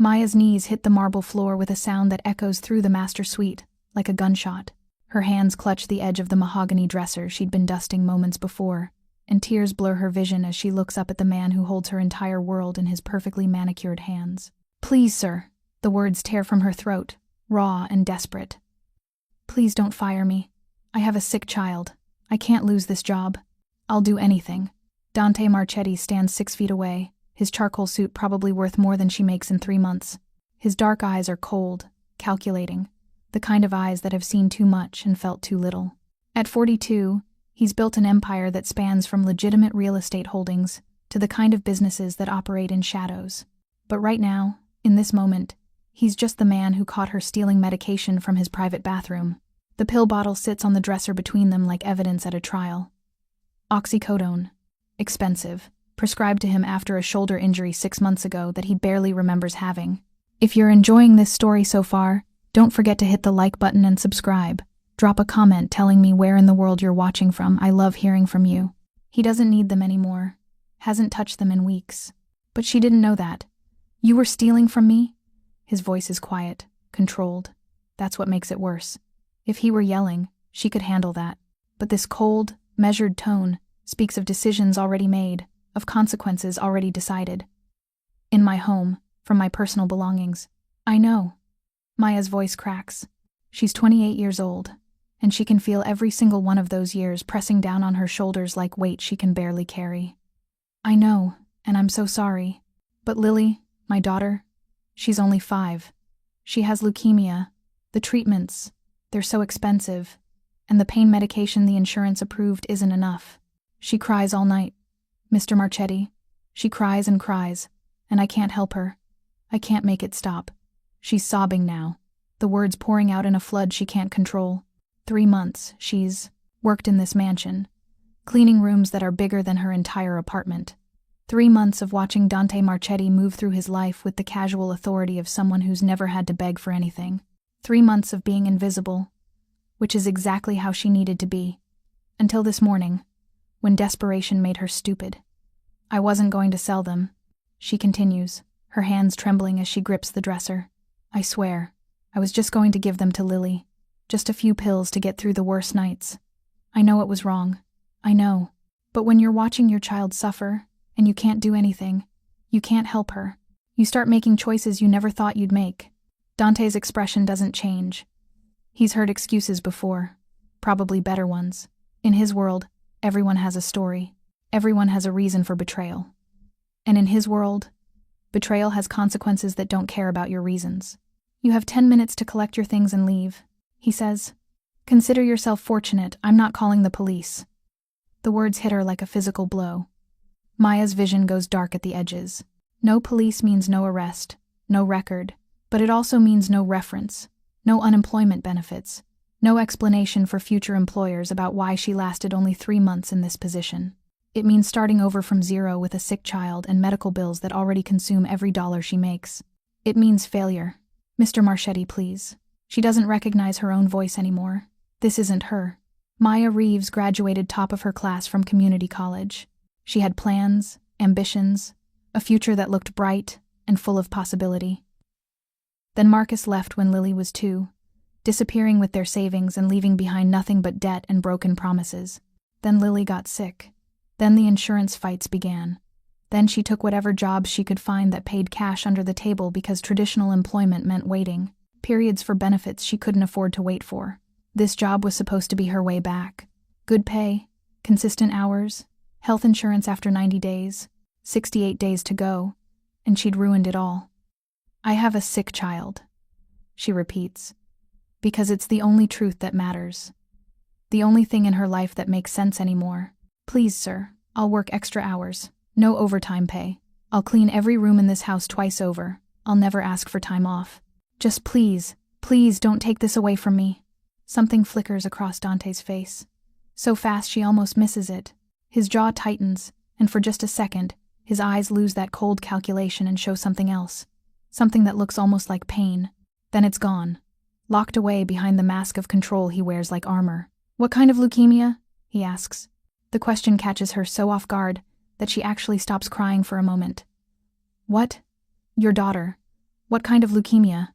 Maya's knees hit the marble floor with a sound that echoes through the master suite, like a gunshot. Her hands clutch the edge of the mahogany dresser she'd been dusting moments before, and tears blur her vision as she looks up at the man who holds her entire world in his perfectly manicured hands. "Please, sir." The words tear from her throat, raw and desperate. "Please don't fire me. I have a sick child. I can't lose this job. I'll do anything." Dante Marchetti stands 6 feet away, his charcoal suit probably worth more than she makes in 3 months. His dark eyes are cold, calculating, the kind of eyes that have seen too much and felt too little. At 42, he's built an empire that spans from legitimate real estate holdings to the kind of businesses that operate in shadows. But right now, in this moment, he's just the man who caught her stealing medication from his private bathroom. The pill bottle sits on the dresser between them like evidence at a trial. Oxycodone. Expensive. Prescribed to him after a shoulder injury 6 months ago that he barely remembers having. If you're enjoying this story so far, don't forget to hit the like button and subscribe. Drop a comment telling me where in the world you're watching from. I love hearing from you. He doesn't need them anymore. Hasn't touched them in weeks. But she didn't know that. "You were stealing from me?" His voice is quiet, controlled. That's what makes it worse. If he were yelling, she could handle that. But this cold, measured tone speaks of decisions already made, of consequences already decided. "In my home, from my personal belongings." "I know." Maya's voice cracks. She's 28 years old, and she can feel every single one of those years pressing down on her shoulders like weight she can barely carry. "I know, and I'm so sorry. But Lily, my daughter, she's only 5. She has leukemia. The treatments, they're so expensive, and the pain medication the insurance approved isn't enough. She cries all night, Mr. Marchetti. She cries, and I can't help her. I can't make it stop. She's sobbing now, the words pouring out in a flood she can't control. 3 months she's worked in this mansion, cleaning rooms that are bigger than her entire apartment. 3 months of watching Dante Marchetti move through his life with the casual authority of someone who's never had to beg for anything. 3 months of being invisible, which is exactly how she needed to be. Until this morning, when desperation made her stupid. "I wasn't going to sell them," she continues, her hands trembling as she grips the dresser. "I swear, I was just going to give them to Lily. Just a few pills to get through the worst nights. I know it was wrong. I know. But when you're watching your child suffer, and you can't do anything, you can't help her, you start making choices you never thought you'd make." Dante's expression doesn't change. He's heard excuses before, probably better ones. In his world, everyone has a story. Everyone has a reason for betrayal. And in his world, betrayal has consequences that don't care about your reasons. "You have 10 minutes to collect your things and leave," he says. "Consider yourself fortunate. I'm not calling the police." The words hit her like a physical blow. Maya's vision goes dark at the edges. No police means no arrest, no record, but it also means no reference, no unemployment benefits, no explanation for future employers about why she lasted only 3 months in this position. It means starting over from zero with a sick child and medical bills that already consume every dollar she makes. It means failure. "Mr. Marchetti, please." She doesn't recognize her own voice anymore. This isn't her. Maya Reeves graduated top of her class from community college. She had plans, ambitions, a future that looked bright and full of possibility. Then Marcus left when Lily was 2, disappearing with their savings and leaving behind nothing but debt and broken promises. Then Lily got sick. Then the insurance fights began. Then she took whatever jobs she could find that paid cash under the table because traditional employment meant waiting, periods for benefits she couldn't afford to wait for. This job was supposed to be her way back. Good pay, consistent hours, health insurance after 90 days, 68 days to go, and she'd ruined it all. "I have a sick child," she repeats, because it's the only truth that matters. The only thing in her life that makes sense anymore. "Please, sir, I'll work extra hours. No overtime pay. I'll clean every room in this house twice over. I'll never ask for time off. Just please, please don't take this away from me." Something flickers across Dante's face. So fast she almost misses it. His jaw tightens, and for just a second, his eyes lose that cold calculation and show something else. Something that looks almost like pain. Then it's gone. Locked away behind the mask of control he wears like armor. "What kind of leukemia?" he asks. The question catches her so off guard that she actually stops crying for a moment. "What? Your daughter. What kind of leukemia?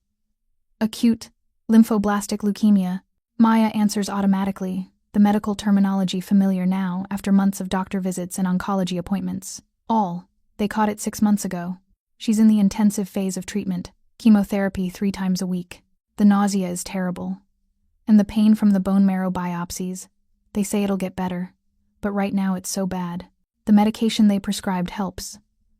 Acute lymphoblastic leukemia. Maya answers automatically, the medical terminology familiar now after months of doctor visits and oncology appointments. They caught it 6 months ago. She's in the intensive phase of treatment, chemotherapy 3 times a week. The nausea is terrible. And the pain from the bone marrow biopsies. They say it'll get better, but right now it's so bad. The medication they prescribed helps,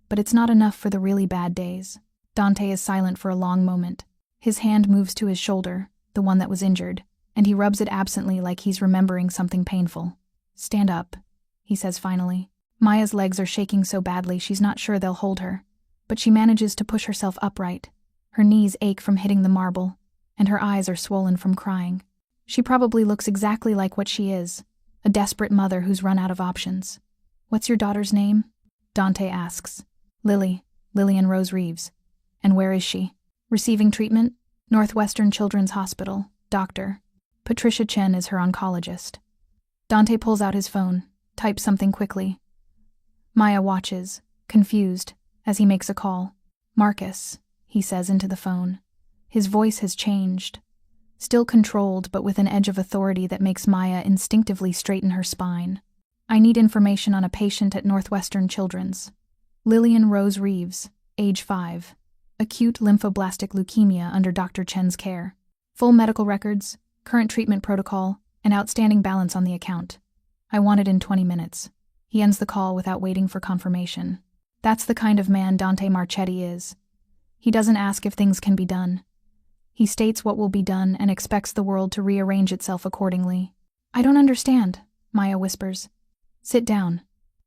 but it's not enough for the really bad days. Dante is silent for a long moment. His hand moves to his shoulder, the one that was injured, and he rubs it absently like he's remembering something painful. "Stand up," he says finally. Maya's legs are shaking so badly she's not sure they'll hold her, but she manages to push herself upright. Her knees ache from hitting the marble, and her eyes are swollen from crying. She probably looks exactly like what she is, a desperate mother who's run out of options. "What's your daughter's name?" Dante asks. Lillian Rose Reeves." "And where is she?" "Receiving treatment? Northwestern Children's Hospital. Doctor Patricia Chen is her oncologist." Dante pulls out his phone, types something quickly. Maya watches, confused, as he makes a call. "Marcus," he says into the phone. His voice has changed. Still controlled, but with an edge of authority that makes Maya instinctively straighten her spine. "I need information on a patient at Northwestern Children's. Lillian Rose Reeves, age 5. Acute lymphoblastic leukemia under Dr. Chen's care. Full medical records, current treatment protocol, and outstanding balance on the account. I want it in 20 minutes. He ends the call without waiting for confirmation. That's the kind of man Dante Marchetti is. He doesn't ask if things can be done. He states what will be done and expects the world to rearrange itself accordingly. "I don't understand," Maya whispers. "Sit down."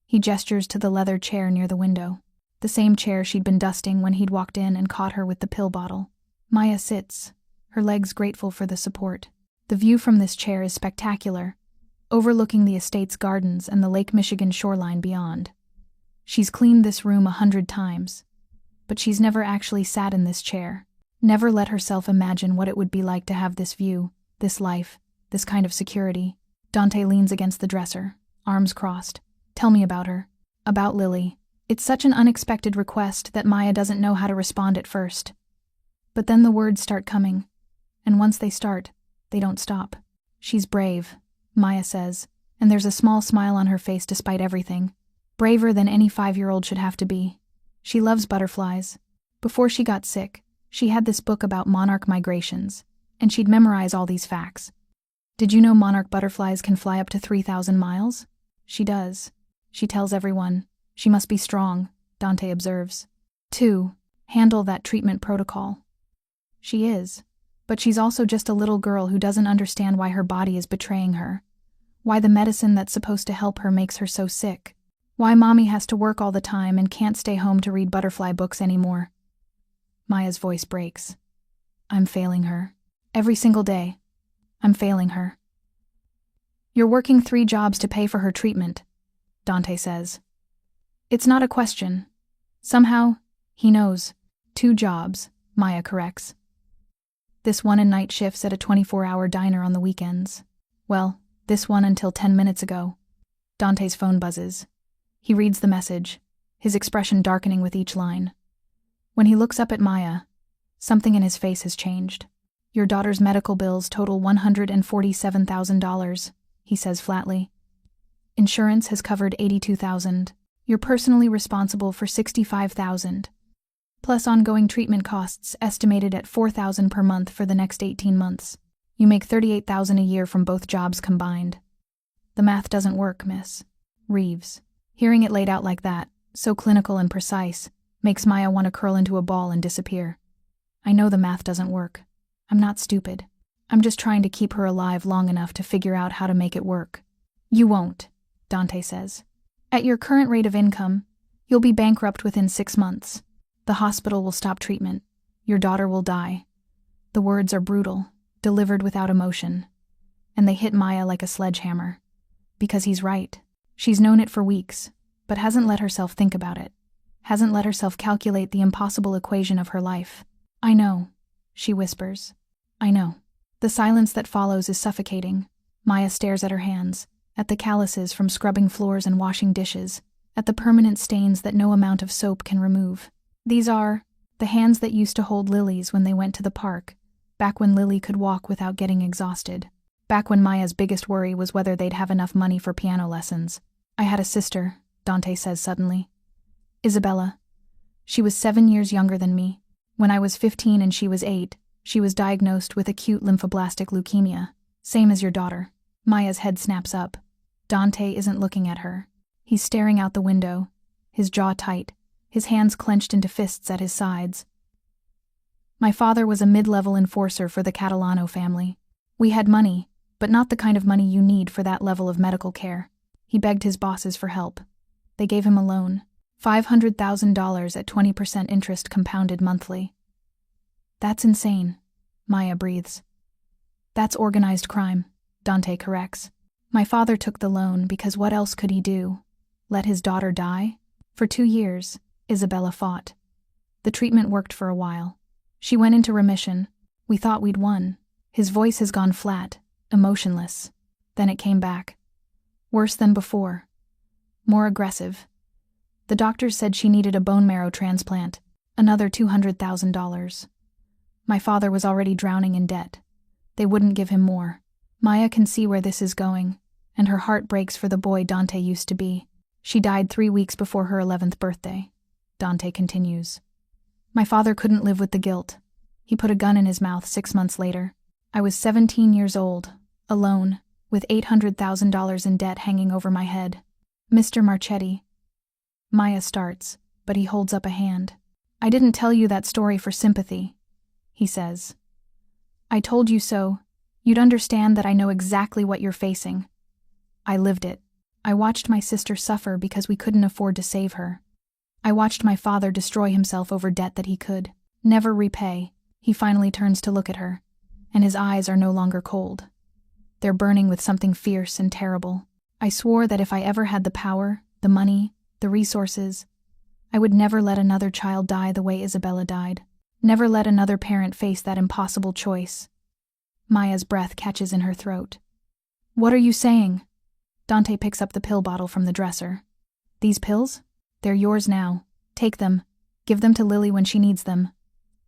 He gestures to the leather chair near the window, the same chair she'd been dusting when he'd walked in and caught her with the pill bottle. Maya sits, her legs grateful for the support. The view from this chair is spectacular, overlooking the estate's gardens and the Lake Michigan shoreline beyond. She's cleaned this room 100 times, but she's never actually sat in this chair, never let herself imagine what it would be like to have this view, this life, this kind of security. Dante leans against the dresser, arms crossed. "Tell me about her. About Lily." It's such an unexpected request that Maya doesn't know how to respond at first. But then the words start coming, and once they start, they don't stop. "She's brave," Maya says, and there's a small smile on her face despite everything. Braver than any 5-year-old should have to be. She loves butterflies. Before she got sick, she had this book about monarch migrations, and she'd memorize all these facts. "Did you know monarch butterflies can fly up to 3,000 miles? She does. She tells everyone. She must be strong, Dante observes. 2. Handle that treatment protocol. She is. But she's also just a little girl who doesn't understand why her body is betraying her. Why the medicine that's supposed to help her makes her so sick. Why mommy has to work all the time and can't stay home to read butterfly books anymore." Maya's voice breaks. "I'm failing her. Every single day. I'm failing her." "You're working 3 jobs to pay for her treatment," Dante says. "It's not a question. Somehow, he knows. 2 jobs, Maya corrects. This one in night shifts at a 24-hour diner on the weekends. Well, this one until 10 minutes ago." Dante's phone buzzes. He reads the message, his expression darkening with each line. When he looks up at Maya, something in his face has changed. "Your daughter's medical bills total $147,000, he says flatly. "Insurance has covered $82,000. You're personally responsible for $65,000. Plus ongoing treatment costs estimated at $4,000 per month for the next 18 months. You make $38,000 a year from both jobs combined. The math doesn't work, Miss Reeves." Hearing it laid out like that, so clinical and precise, makes Maya want to curl into a ball and disappear. "I know the math doesn't work. I'm not stupid. I'm just trying to keep her alive long enough to figure out how to make it work." "You won't," Dante says. "At your current rate of income, you'll be bankrupt within 6 months. The hospital will stop treatment. Your daughter will die." The words are brutal, delivered without emotion, and they hit Maya like a sledgehammer. Because he's right. She's known it for weeks, but hasn't let herself think about it. Hasn't let herself calculate the impossible equation of her life. "I know," she whispers. "I know." The silence that follows is suffocating. Maya stares at her hands, at the calluses from scrubbing floors and washing dishes, at the permanent stains that no amount of soap can remove. "These are..." The hands that used to hold Lily's when they went to the park, back when Lily could walk without getting exhausted. Back when Maya's biggest worry was whether they'd have enough money for piano lessons. I had a sister, Dante says suddenly. Isabella. She was 7 years younger than me. When I was 15 and she was 8, she was diagnosed with acute lymphoblastic leukemia, same as your daughter. Maya's head snaps up. Dante isn't looking at her. He's staring out the window, his jaw tight, his hands clenched into fists at his sides. My father was a mid-level enforcer for the Catalano family. We had money, but not the kind of money you need for that level of medical care. He begged his bosses for help. They gave him a loan, $500,000 at 20% interest compounded monthly. That's insane, Maya breathes. That's organized crime, Dante corrects. My father took the loan because what else could he do? Let his daughter die? For 2 years, Isabella fought. The treatment worked for a while. She went into remission. We thought we'd won. His voice has gone flat, emotionless. Then it came back. Worse than before. More aggressive. The doctors said she needed a bone marrow transplant, another $200,000. My father was already drowning in debt. They wouldn't give him more. Maya can see where this is going, and her heart breaks for the boy Dante used to be. She died 3 weeks before her 11th birthday. Dante continues. My father couldn't live with the guilt. He put a gun in his mouth 6 months later. I was 17 years old, alone, with $800,000 in debt hanging over my head. Mr. Marchetti. Maya starts, but he holds up a hand. I didn't tell you that story for sympathy, he says. I told you so. You'd understand that I know exactly what you're facing. I lived it. I watched my sister suffer because we couldn't afford to save her. I watched my father destroy himself over debt that he could never repay. He finally turns to look at her, and his eyes are no longer cold. They're burning with something fierce and terrible. I swore that if I ever had the power, the money, the resources, I would never let another child die the way Isabella died. Never let another parent face that impossible choice. Maya's breath catches in her throat. What are you saying? Dante picks up the pill bottle from the dresser. These pills? They're yours now. Take them. Give them to Lily when she needs them.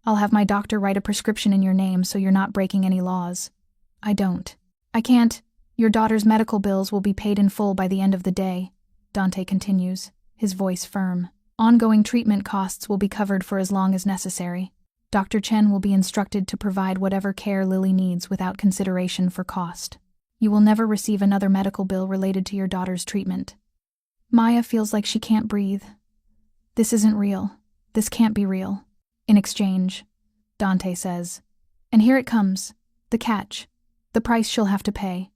I'll have my doctor write a prescription in your name so you're not breaking any laws. I don't. I can't. Your daughter's medical bills will be paid in full by the end of the day, Dante continues, his voice firm. Ongoing treatment costs will be covered for as long as necessary. Dr. Chen will be instructed to provide whatever care Lily needs without consideration for cost. You will never receive another medical bill related to your daughter's treatment. Maya feels like she can't breathe. This isn't real. This can't be real. In exchange, Dante says. And here it comes. The catch. The price she'll have to pay.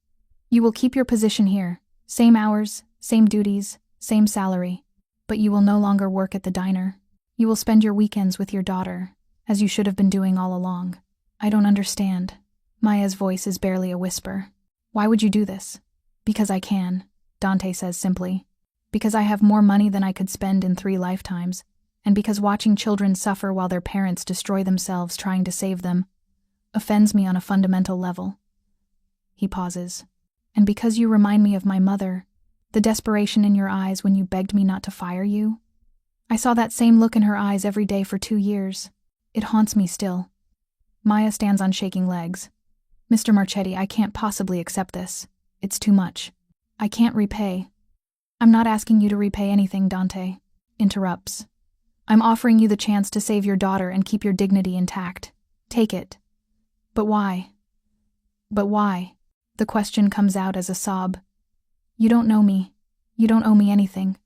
You will keep your position here. Same hours, same duties, same salary. But you will no longer work at the diner. You will spend your weekends with your daughter, as you should have been doing all along. I don't understand. Maya's voice is barely a whisper. Why would you do this? Because I can, Dante says simply. Because I have more money than I could spend in 3 lifetimes, and because watching children suffer while their parents destroy themselves trying to save them offends me on a fundamental level. He pauses. And because you remind me of my mother, the desperation in your eyes when you begged me not to fire you. I saw that same look in her eyes every day for 2 years. It haunts me still. Maya stands on shaking legs. Mr. Marchetti, I can't possibly accept this. It's too much. I can't repay. I'm not asking you to repay anything, Dante. Interrupts. I'm offering you the chance to save your daughter and keep your dignity intact. Take it. But why? But why? The question comes out as a sob. You don't know me. You don't owe me anything.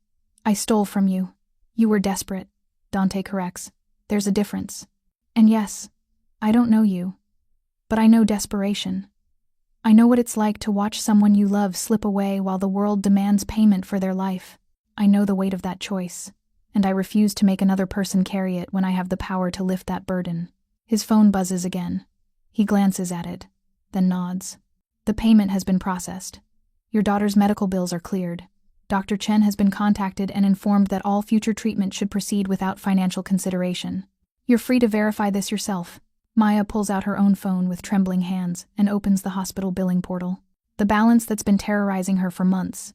I stole from you. You were desperate, Dante corrects. There's a difference. And yes, I don't know you. But I know desperation. I know what it's like to watch someone you love slip away while the world demands payment for their life. I know the weight of that choice, and I refuse to make another person carry it when I have the power to lift that burden. His phone buzzes again. He glances at it, then nods. The payment has been processed. Your daughter's medical bills are cleared. Dr. Chen has been contacted and informed that all future treatment should proceed without financial consideration. You're free to verify this yourself. Maya pulls out her own phone with trembling hands and opens the hospital billing portal. The balance that's been terrorizing her for months,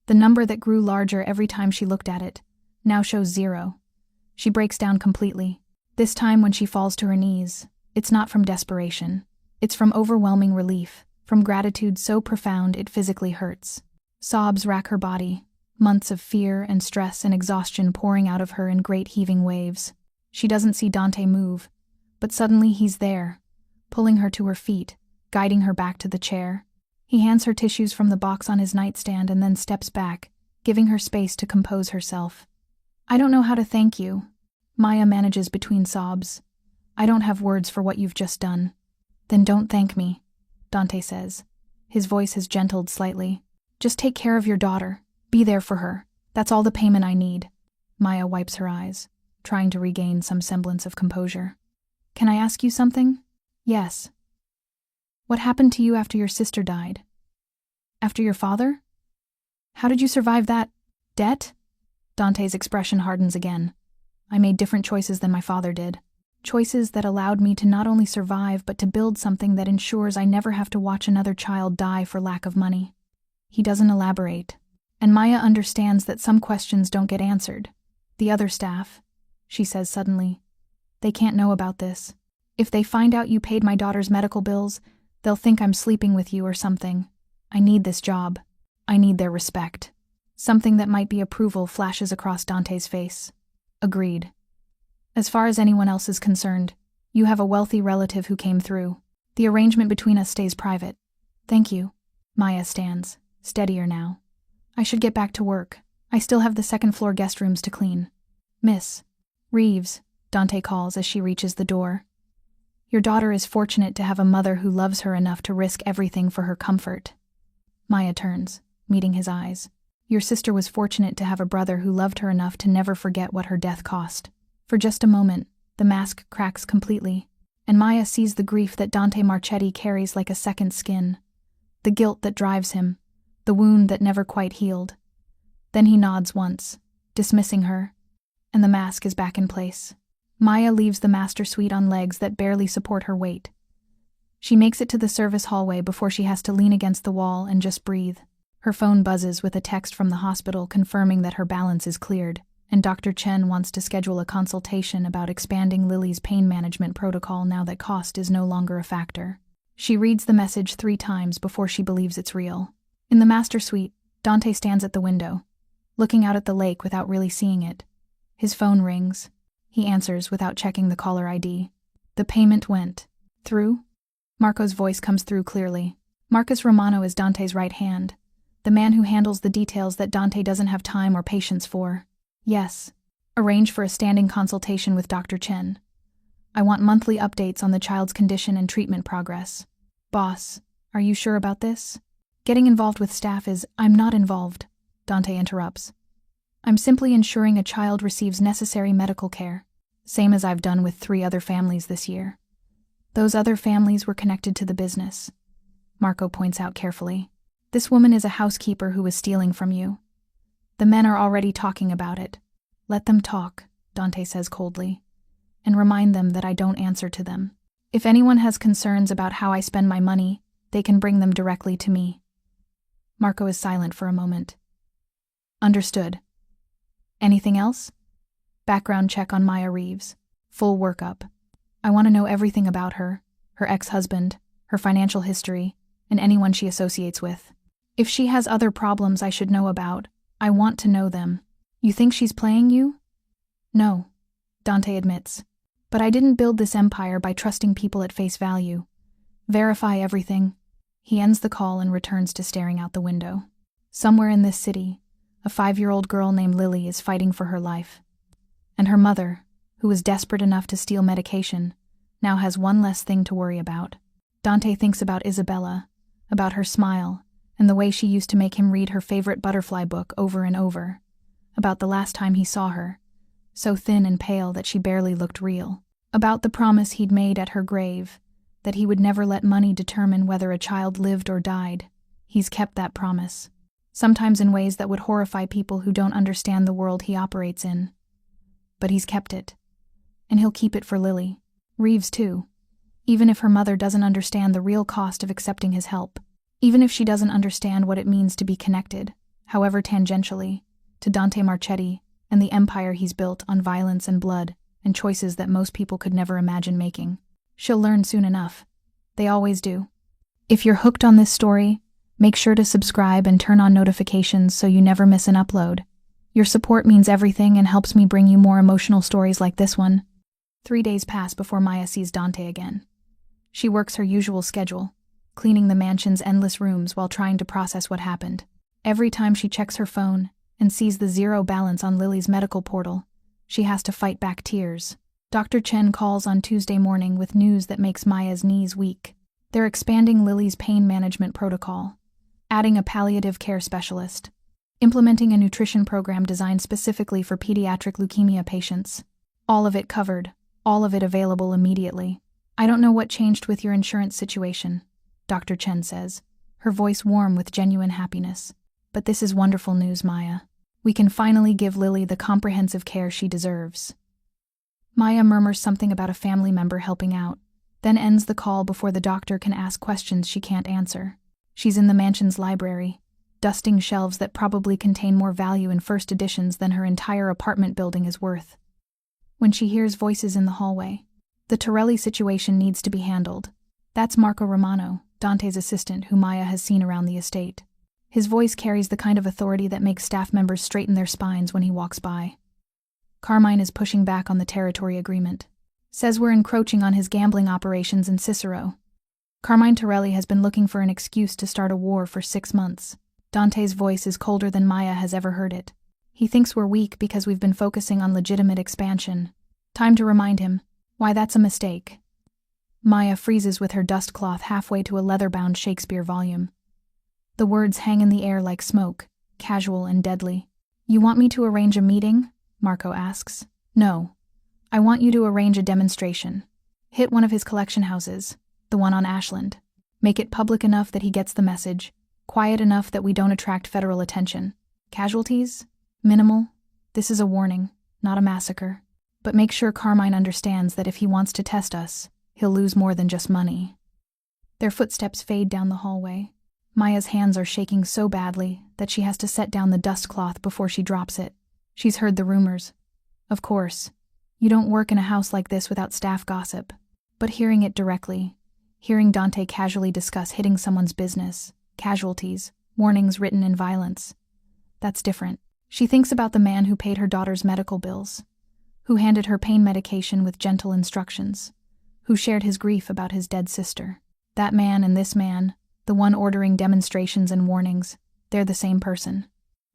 the number that grew larger every time she looked at it, now shows 0. She breaks down completely. This time when she falls to her knees, it's not from desperation. It's from overwhelming relief, from gratitude so profound it physically hurts. Sobs rack her body, months of fear and stress and exhaustion pouring out of her in great heaving waves. She doesn't see Dante move, but suddenly he's there, pulling her to her feet, guiding her back to the chair. He hands her tissues from the box on his nightstand and then steps back, giving her space to compose herself. "I don't know how to thank you," Maya manages between sobs. "I don't have words for what you've just done." "Then don't thank me," Dante says. His voice has gentled slightly. "Just take care of your daughter. Be there for her. That's all the payment I need." Maya wipes her eyes, trying to regain some semblance of composure. "Can I ask you something?" "Yes." "What happened to you after your sister died?" "After your father? How did you survive that debt?" Dante's expression hardens again. "I made different choices than my father did. Choices that allowed me to not only survive but to build something that ensures I never have to watch another child die for lack of money." He doesn't elaborate, and Maya understands that some questions don't get answered. "The other staff," she says suddenly, "they can't know about this. If they find out you paid my daughter's medical bills, they'll think I'm sleeping with you or something. I need this job. I need their respect." Something that might be approval flashes across Dante's face. "Agreed. As far as anyone else is concerned, you have a wealthy relative who came through. The arrangement between us stays private." "Thank you." Maya stands, steadier now. "I should get back to work. I still have the second-floor guest rooms to clean." "Miss Reeves," Dante calls as she reaches the door. "Your daughter is fortunate to have a mother who loves her enough to risk everything for her comfort." Maya turns, meeting his eyes. "Your sister was fortunate to have a brother who loved her enough to never forget what her death cost." For just a moment, the mask cracks completely, and Maya sees the grief that Dante Marchetti carries like a second skin. The guilt that drives him, the wound that never quite healed. Then he nods once, dismissing her, and the mask is back in place. Maya leaves the master suite on legs that barely support her weight. She makes it to the service hallway before she has to lean against the wall and just breathe. Her phone buzzes with a text from the hospital confirming that her balance is cleared, and Dr. Chen wants to schedule a consultation about expanding Lily's pain management protocol now that cost is no longer a factor. She reads the message 3 times before she believes it's real. In the master suite, Dante stands at the window, looking out at the lake without really seeing it. His phone rings. He answers without checking the caller ID. "The payment went through?" Marco's voice comes through clearly. Marcus Romano is Dante's right hand, the man who handles the details that Dante doesn't have time or patience for. "Yes. Arrange for a standing consultation with Dr. Chen. I want monthly updates on the child's condition and treatment progress." "Boss, are you sure about this?" "Getting involved with staff is—" "I'm not involved," Dante interrupts. "I'm simply ensuring a child receives necessary medical care, same as I've done with 3 other families this year. Those other families were connected to the business," Marco points out carefully. "This woman is a housekeeper who was stealing from you. The men are already talking about it. Let them talk," Dante says coldly, "and remind them that I don't answer to them. If anyone has concerns about how I spend my money, they can bring them directly to me." Marco is silent for a moment. "Understood. Anything else?" "Background check on Maya Reeves. Full workup. I want to know everything about her, her ex-husband, her financial history, and anyone she associates with. If she has other problems I should know about, I want to know them." "You think she's playing you?" "No," Dante admits. "But I didn't build this empire by trusting people at face value. Verify everything." He ends the call and returns to staring out the window. Somewhere in this city, a 5-year-old girl named Lily is fighting for her life. And her mother, who was desperate enough to steal medication, now has one less thing to worry about. Dante thinks about Isabella, about her smile, and the way she used to make him read her favorite butterfly book over and over, about the last time he saw her, so thin and pale that she barely looked real, about the promise he'd made at her grave, that he would never let money determine whether a child lived or died. He's kept that promise, sometimes in ways that would horrify people who don't understand the world he operates in. But he's kept it, and he'll keep it for Lily. Reeves too, even if her mother doesn't understand the real cost of accepting his help. Even if she doesn't understand what it means to be connected, however tangentially, to Dante Marchetti and the empire he's built on violence and blood, and choices that most people could never imagine making. She'll learn soon enough. They always do. If you're hooked on this story, make sure to subscribe and turn on notifications so you never miss an upload. Your support means everything and helps me bring you more emotional stories like this one. 3 days pass before Maya sees Dante again. She works her usual schedule, cleaning the mansion's endless rooms while trying to process what happened. Every time she checks her phone and sees the zero balance on Lily's medical portal, she has to fight back tears. Dr. Chen calls on Tuesday morning with news that makes Maya's knees weak. They're expanding Lily's pain management protocol, adding a palliative care specialist, implementing a nutrition program designed specifically for pediatric leukemia patients. All of it covered, all of it available immediately. I don't know what changed with your insurance situation, Dr. Chen says, her voice warm with genuine happiness. But this is wonderful news, Maya. We can finally give Lily the comprehensive care she deserves. Maya murmurs something about a family member helping out, then ends the call before the doctor can ask questions she can't answer. She's in the mansion's library, dusting shelves that probably contain more value in first editions than her entire apartment building is worth. When she hears voices in the hallway, the Torelli situation needs to be handled. That's Marco Romano, Dante's assistant, who Maya has seen around the estate. His voice carries the kind of authority that makes staff members straighten their spines when he walks by. Carmine is pushing back on the territory agreement. Says we're encroaching on his gambling operations in Cicero. Carmine Torelli has been looking for an excuse to start a war for 6 months. Dante's voice is colder than Maya has ever heard it. He thinks we're weak because we've been focusing on legitimate expansion. Time to remind him why that's a mistake. Maya freezes with her dust cloth halfway to a leather-bound Shakespeare volume. The words hang in the air like smoke, casual and deadly. You want me to arrange a meeting? Marco asks. No. I want you to arrange a demonstration. Hit one of his collection houses, the one on Ashland. Make it public enough that he gets the message, quiet enough that we don't attract federal attention. Casualties? Minimal. This is a warning, not a massacre. But make sure Carmine understands that if he wants to test us, he'll lose more than just money. Their footsteps fade down the hallway. Maya's hands are shaking so badly that she has to set down the dust cloth before she drops it. She's heard the rumors. Of course. You don't work in a house like this without staff gossip. But hearing it directly, hearing Dante casually discuss hitting someone's business, casualties, warnings written in violence, that's different. She thinks about the man who paid her daughter's medical bills, who handed her pain medication with gentle instructions, who shared his grief about his dead sister. That man and this man, the one ordering demonstrations and warnings, they're the same person.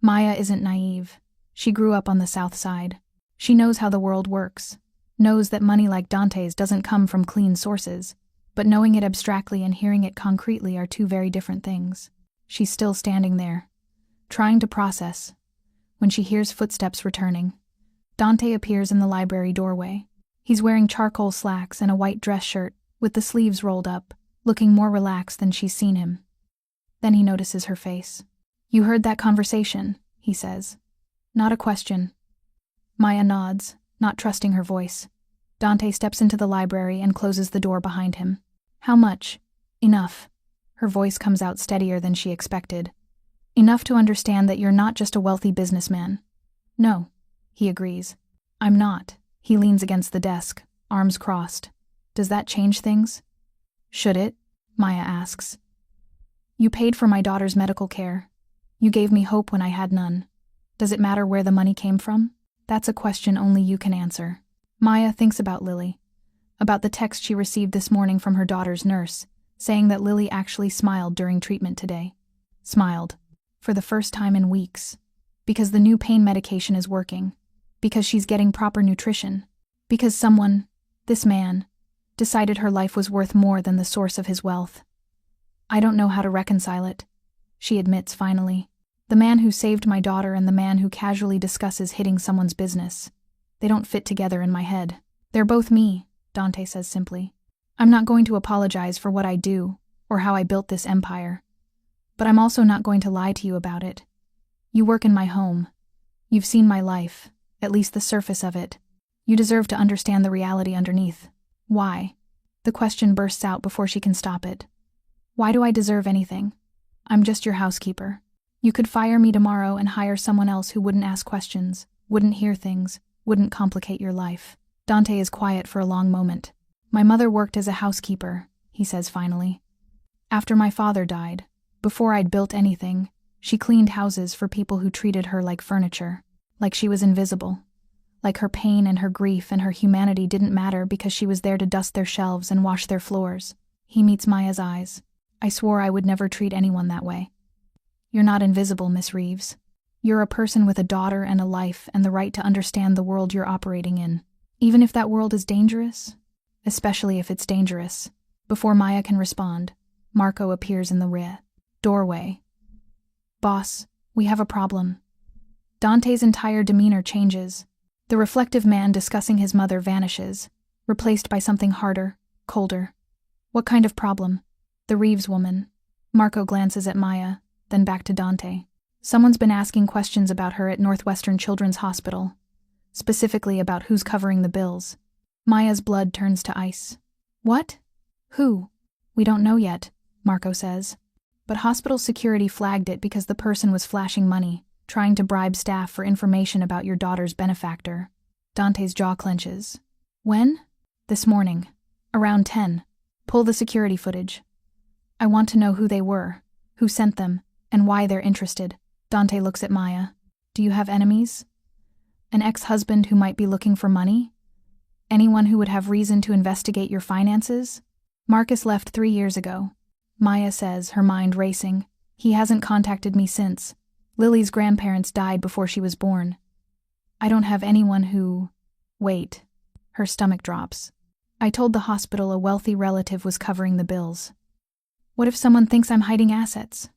Maya isn't naive. She grew up on the South Side. She knows how the world works, knows that money like Dante's doesn't come from clean sources, but knowing it abstractly and hearing it concretely are two very different things. She's still standing there, trying to process, when she hears footsteps returning. Dante appears in the library doorway. He's wearing charcoal slacks and a white dress shirt, with the sleeves rolled up, looking more relaxed than she's seen him. Then he notices her face. You heard that conversation, he says. Not a question. Maya nods, not trusting her voice. Dante steps into the library and closes the door behind him. How much? Enough. Her voice comes out steadier than she expected. Enough to understand that you're not just a wealthy businessman. No, he agrees. I'm not. He leans against the desk, arms crossed. Does that change things? Should it? Maya asks. You paid for my daughter's medical care. You gave me hope when I had none. Does it matter where the money came from? That's a question only you can answer. Maya thinks about Lily, about the text she received this morning from her daughter's nurse, saying that Lily actually smiled during treatment today. Smiled. For the first time in weeks. Because the new pain medication is working. Because she's getting proper nutrition. Because someone, this man, decided her life was worth more than the source of his wealth. I don't know how to reconcile it, she admits finally. The man who saved my daughter and the man who casually discusses hitting someone's business. They don't fit together in my head. They're both me, Dante says simply. I'm not going to apologize for what I do, or how I built this empire. But I'm also not going to lie to you about it. You work in my home. You've seen my life, at least the surface of it. You deserve to understand the reality underneath. Why? The question bursts out before she can stop it. Why do I deserve anything? I'm just your housekeeper. You could fire me tomorrow and hire someone else who wouldn't ask questions, wouldn't hear things, wouldn't complicate your life. Dante is quiet for a long moment. My mother worked as a housekeeper, he says finally. After my father died, before I'd built anything, she cleaned houses for people who treated her like furniture, like she was invisible. Like her pain and her grief and her humanity didn't matter because she was there to dust their shelves and wash their floors. He meets Maya's eyes. I swore I would never treat anyone that way. You're not invisible, Miss Reeves. You're a person with a daughter and a life and the right to understand the world you're operating in, even if that world is dangerous, especially if it's dangerous. Before Maya can respond, Marco appears in the doorway. Boss, we have a problem. Dante's entire demeanor changes. The reflective man discussing his mother vanishes, replaced by something harder, colder. What kind of problem? The Reeves woman. Marco glances at Maya, then back to Dante. Someone's been asking questions about her at Northwestern Children's Hospital, specifically about who's covering the bills. Maya's blood turns to ice. What? Who? We don't know yet, Marco says. But hospital security flagged it because the person was flashing money, trying to bribe staff for information about your daughter's benefactor. Dante's jaw clenches. When? This morning. Around 10. Pull the security footage. I want to know who they were, who sent them, and why they're interested. Dante looks at Maya. Do you have enemies? An ex-husband who might be looking for money? Anyone who would have reason to investigate your finances? Marcus left 3 years ago. Maya says, her mind racing. He hasn't contacted me since. Lily's grandparents died before she was born. I don't have anyone who... Wait. Her stomach drops. I told the hospital a wealthy relative was covering the bills. What if someone thinks I'm hiding assets?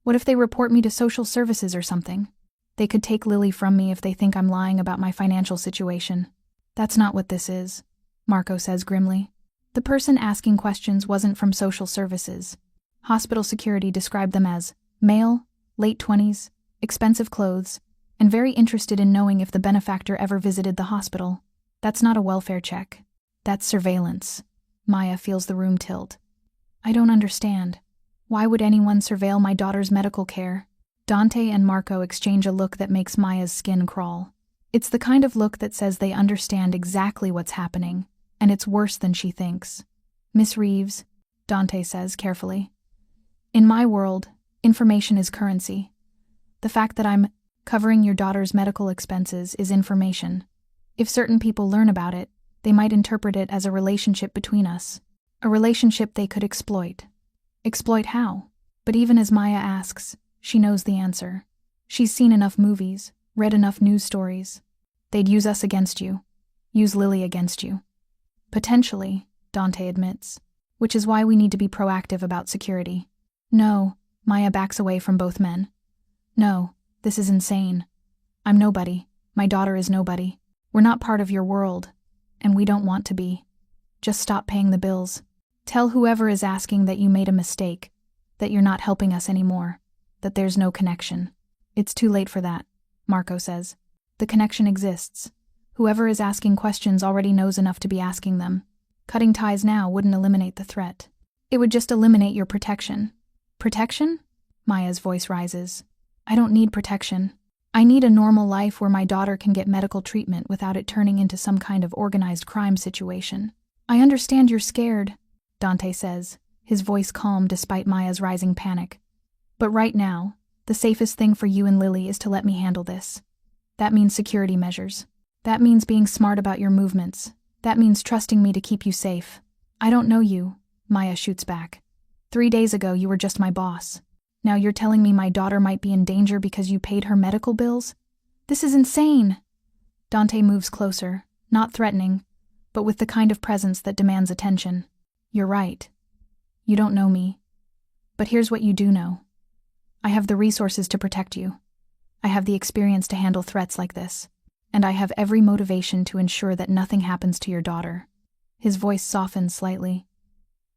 What if they report me to social services or something? They could take Lily from me if they think I'm lying about my financial situation. That's not what this is, Marco says grimly. The person asking questions wasn't from social services. Hospital security described them as male, late 20s, expensive clothes, and very interested in knowing if the benefactor ever visited the hospital. That's not a welfare check. That's surveillance. Maya feels the room tilt. I don't understand. Why would anyone surveil my daughter's medical care? Dante and Marco exchange a look that makes Maya's skin crawl. It's the kind of look that says they understand exactly what's happening, and it's worse than she thinks. Miss Reeves, Dante says carefully. In my world, information is currency. The fact that I'm covering your daughter's medical expenses is information. If certain people learn about it, they might interpret it as a relationship between us. A relationship they could exploit. Exploit how? But even as Maya asks, she knows the answer. She's seen enough movies, read enough news stories. They'd use us against you. Use Lily against you. Potentially, Dante admits. Which is why we need to be proactive about security. No, Maya backs away from both men. No, this is insane. I'm nobody. My daughter is nobody. We're not part of your world, and we don't want to be. Just stop paying the bills. Tell whoever is asking that you made a mistake, that you're not helping us anymore, that there's no connection. It's too late for that, Marco says. The connection exists. Whoever is asking questions already knows enough to be asking them. Cutting ties now wouldn't eliminate the threat. It would just eliminate your protection. Protection? Maya's voice rises. I don't need protection. I need a normal life where my daughter can get medical treatment without it turning into some kind of organized crime situation. I understand you're scared, Dante says, his voice calm despite Maya's rising panic. But right now, the safest thing for you and Lily is to let me handle this. That means security measures. That means being smart about your movements. That means trusting me to keep you safe. I don't know you, Maya shoots back. 3 days ago you were just my boss. Now you're telling me my daughter might be in danger because you paid her medical bills? This is insane! Dante moves closer, not threatening, but with the kind of presence that demands attention. You're right. You don't know me. But here's what you do know. I have the resources to protect you. I have the experience to handle threats like this. And I have every motivation to ensure that nothing happens to your daughter. His voice softens slightly.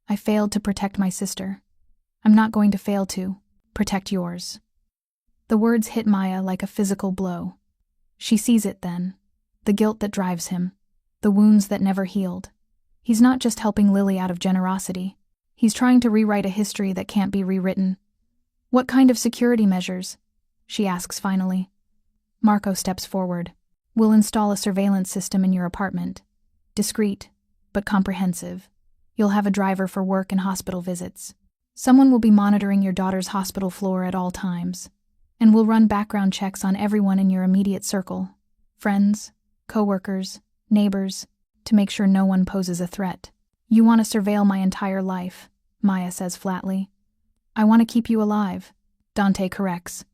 I failed to protect my sister. I'm not going to fail to protect yours. The words hit Maya like a physical blow. She sees it then. The guilt that drives him. The wounds that never healed. He's not just helping Lily out of generosity. He's trying to rewrite a history that can't be rewritten. What kind of security measures? She asks finally. Marco steps forward. We'll install a surveillance system in your apartment. Discreet, but comprehensive. You'll have a driver for work and hospital visits. Someone will be monitoring your daughter's hospital floor at all times, and will run background checks on everyone in your immediate circle, friends, co-workers, neighbors, to make sure no one poses a threat. You want to surveil my entire life, Maya says flatly. I want to keep you alive, Dante corrects.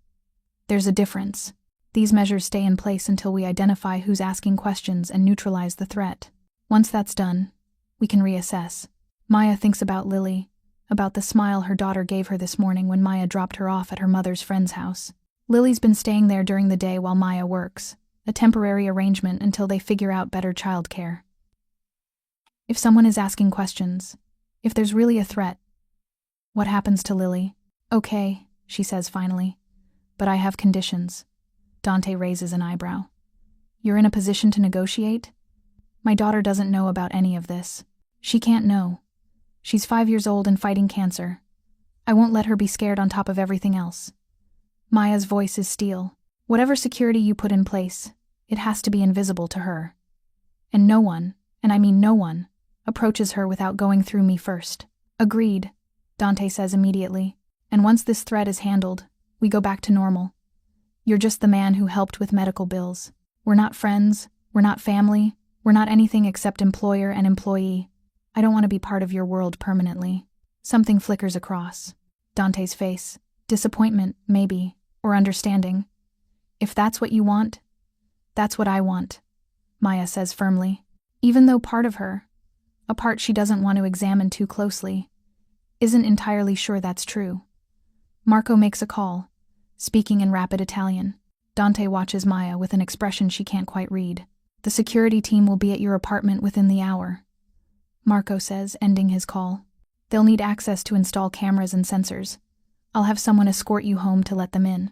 There's a difference. These measures stay in place until we identify who's asking questions and neutralize the threat. Once that's done, we can reassess. Maya thinks about Lily, about the smile her daughter gave her this morning when Maya dropped her off at her mother's friend's house. Lily's been staying there during the day while Maya works, a temporary arrangement until they figure out better childcare. If someone is asking questions, if there's really a threat, what happens to Lily? Okay, she says finally, but I have conditions. Dante raises an eyebrow. You're in a position to negotiate? My daughter doesn't know about any of this. She can't know. She's 5 years old and fighting cancer. I won't let her be scared on top of everything else. Maya's voice is steel. Whatever security you put in place, it has to be invisible to her. And no one, and I mean no one, approaches her without going through me first. Agreed, Dante says immediately. And once this threat is handled, we go back to normal. You're just the man who helped with medical bills. We're not friends, we're not family, we're not anything except employer and employee. I don't want to be part of your world permanently. Something flickers across Dante's face. Disappointment, maybe, or understanding. If that's what you want, that's what I want, Maya says firmly. Even though part of her, a part she doesn't want to examine too closely, isn't entirely sure that's true. Marco makes a call, speaking in rapid Italian. Dante watches Maya with an expression she can't quite read. The security team will be at your apartment within the hour, Marco says, ending his call. They'll need access to install cameras and sensors. I'll have someone escort you home to let them in.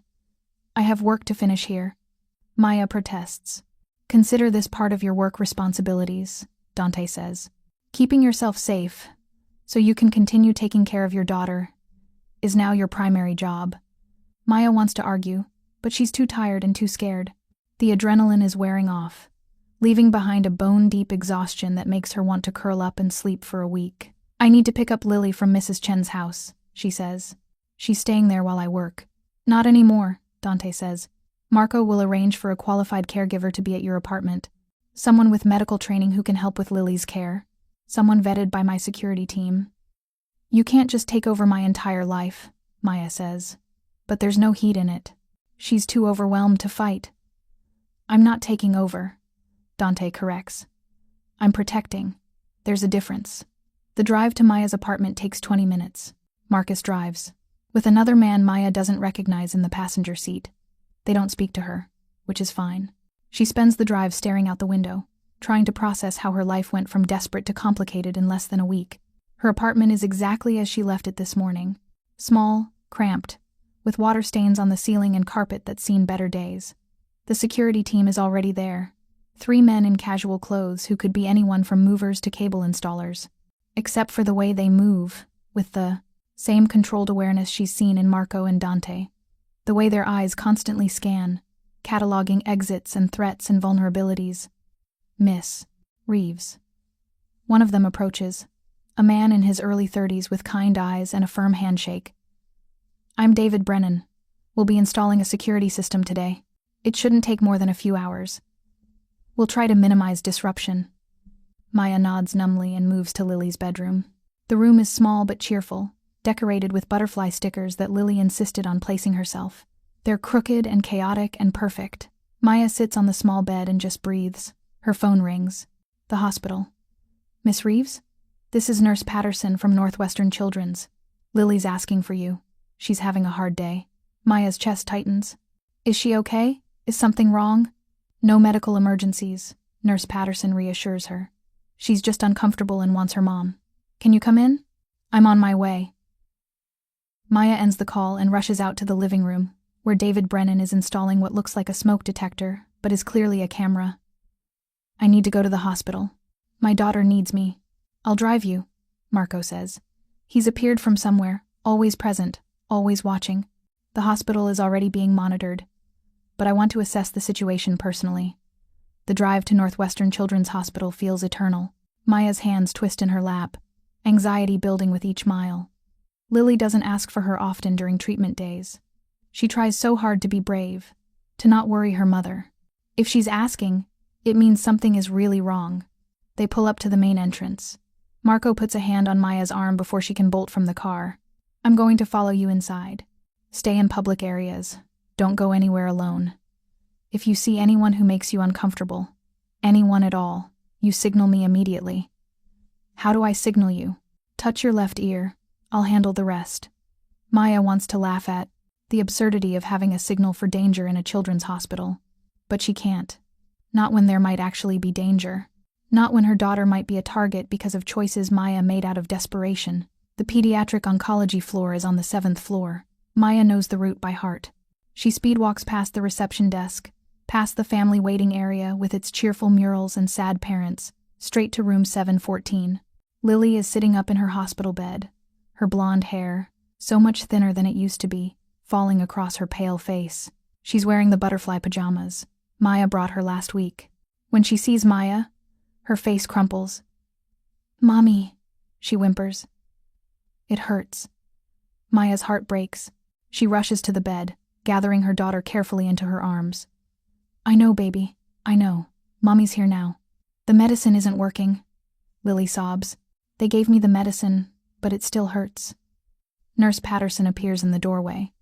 I have work to finish here. Maya protests. Consider this part of your work responsibilities, Dante says. Keeping yourself safe, so you can continue taking care of your daughter, is now your primary job. Maya wants to argue, but she's too tired and too scared. The adrenaline is wearing off, leaving behind a bone-deep exhaustion that makes her want to curl up and sleep for a week. I need to pick up Lily from Mrs. Chen's house, she says. She's staying there while I work. Not anymore, Dante says. Marco will arrange for a qualified caregiver to be at your apartment. Someone with medical training who can help with Lily's care. Someone vetted by my security team. You can't just take over my entire life, Maya says. But there's no heat in it. She's too overwhelmed to fight. I'm not taking over, Dante corrects. I'm protecting. There's a difference. The drive to Maya's apartment takes 20 minutes. Marcus drives. With another man Maya doesn't recognize in the passenger seat. They don't speak to her, which is fine. She spends the drive staring out the window, trying to process how her life went from desperate to complicated in less than a week. Her apartment is exactly as she left it this morning. Small, cramped, with water stains on the ceiling and carpet that's seen better days. The security team is already there. 3 men in casual clothes who could be anyone from movers to cable installers. Except for the way they move, with the same controlled awareness she's seen in Marco and Dante. The way their eyes constantly scan, cataloging exits and threats and vulnerabilities. Miss Reeves. One of them approaches, a man in his early 30s with kind eyes and a firm handshake. I'm David Brennan. We'll be installing a security system today. It shouldn't take more than a few hours. We'll try to minimize disruption. Maya nods numbly and moves to Lily's bedroom. The room is small but cheerful, decorated with butterfly stickers that Lily insisted on placing herself. They're crooked and chaotic and perfect. Maya sits on the small bed and just breathes. Her phone rings. The hospital. Miss Reeves? This is Nurse Patterson from Northwestern Children's. Lily's asking for you. She's having a hard day. Maya's chest tightens. Is she okay? Is something wrong? No medical emergencies, Nurse Patterson reassures her. She's just uncomfortable and wants her mom. Can you come in? I'm on my way. Maya ends the call and rushes out to the living room, where David Brennan is installing what looks like a smoke detector, but is clearly a camera. I need to go to the hospital. My daughter needs me. I'll drive you, Marco says. He's appeared from somewhere, always present, always watching. The hospital is already being monitored, but I want to assess the situation personally. The drive to Northwestern Children's Hospital feels eternal. Maya's hands twist in her lap, anxiety building with each mile. Lily doesn't ask for her often during treatment days. She tries so hard to be brave, to not worry her mother. If she's asking, it means something is really wrong. They pull up to the main entrance. Marco puts a hand on Maya's arm before she can bolt from the car. I'm going to follow you inside. Stay in public areas. Don't go anywhere alone. If you see anyone who makes you uncomfortable, anyone at all, you signal me immediately. How do I signal you? Touch your left ear. I'll handle the rest. Maya wants to laugh at the absurdity of having a signal for danger in a children's hospital. But she can't. Not when there might actually be danger. Not when her daughter might be a target because of choices Maya made out of desperation. The pediatric oncology floor is on the 7th floor. Maya knows the route by heart. She speedwalks past the reception desk, past the family waiting area with its cheerful murals and sad parents, straight to room 714. Lily is sitting up in her hospital bed, her blonde hair, so much thinner than it used to be, falling across her pale face. She's wearing the butterfly pajamas Maya brought her last week. When she sees Maya, her face crumples. "Mommy," she whimpers. It hurts. Maya's heart breaks. She rushes to the bed, gathering her daughter carefully into her arms. "I know, baby. I know. Mommy's here now." "The medicine isn't working," Lily sobs. "They gave me the medicine, but it still hurts." Nurse Patterson appears in the doorway.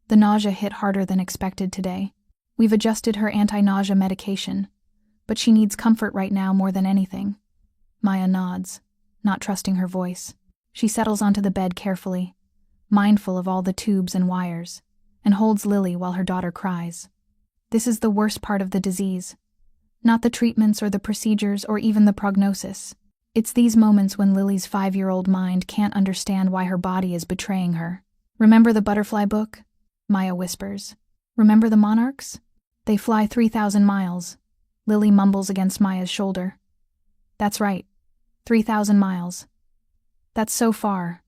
The nausea hit harder than expected today. We've adjusted her anti-nausea medication, but she needs comfort right now more than anything. Maya nods, not trusting her voice. She settles onto the bed carefully, mindful of all the tubes and wires, and holds Lily while her daughter cries. This is the worst part of the disease. Not the treatments or the procedures or even the prognosis. It's these moments when Lily's 5-year-old mind can't understand why her body is betraying her. "Remember the butterfly book?" Maya whispers. "Remember the monarchs? They fly 3,000 miles. Lily mumbles against Maya's shoulder. "That's right. 3,000 miles. That's so far.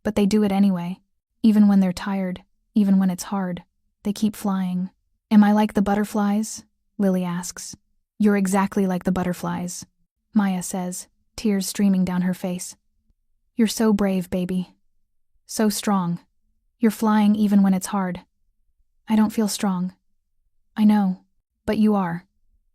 But they do it anyway. Even when they're tired, even when it's hard, they keep flying." "Am I like the butterflies?" Lily asks. "You're exactly like the butterflies," Maya says, tears streaming down her face. "You're so brave, baby. So strong. You're flying even when it's hard." "I don't feel strong." "I know. But you are.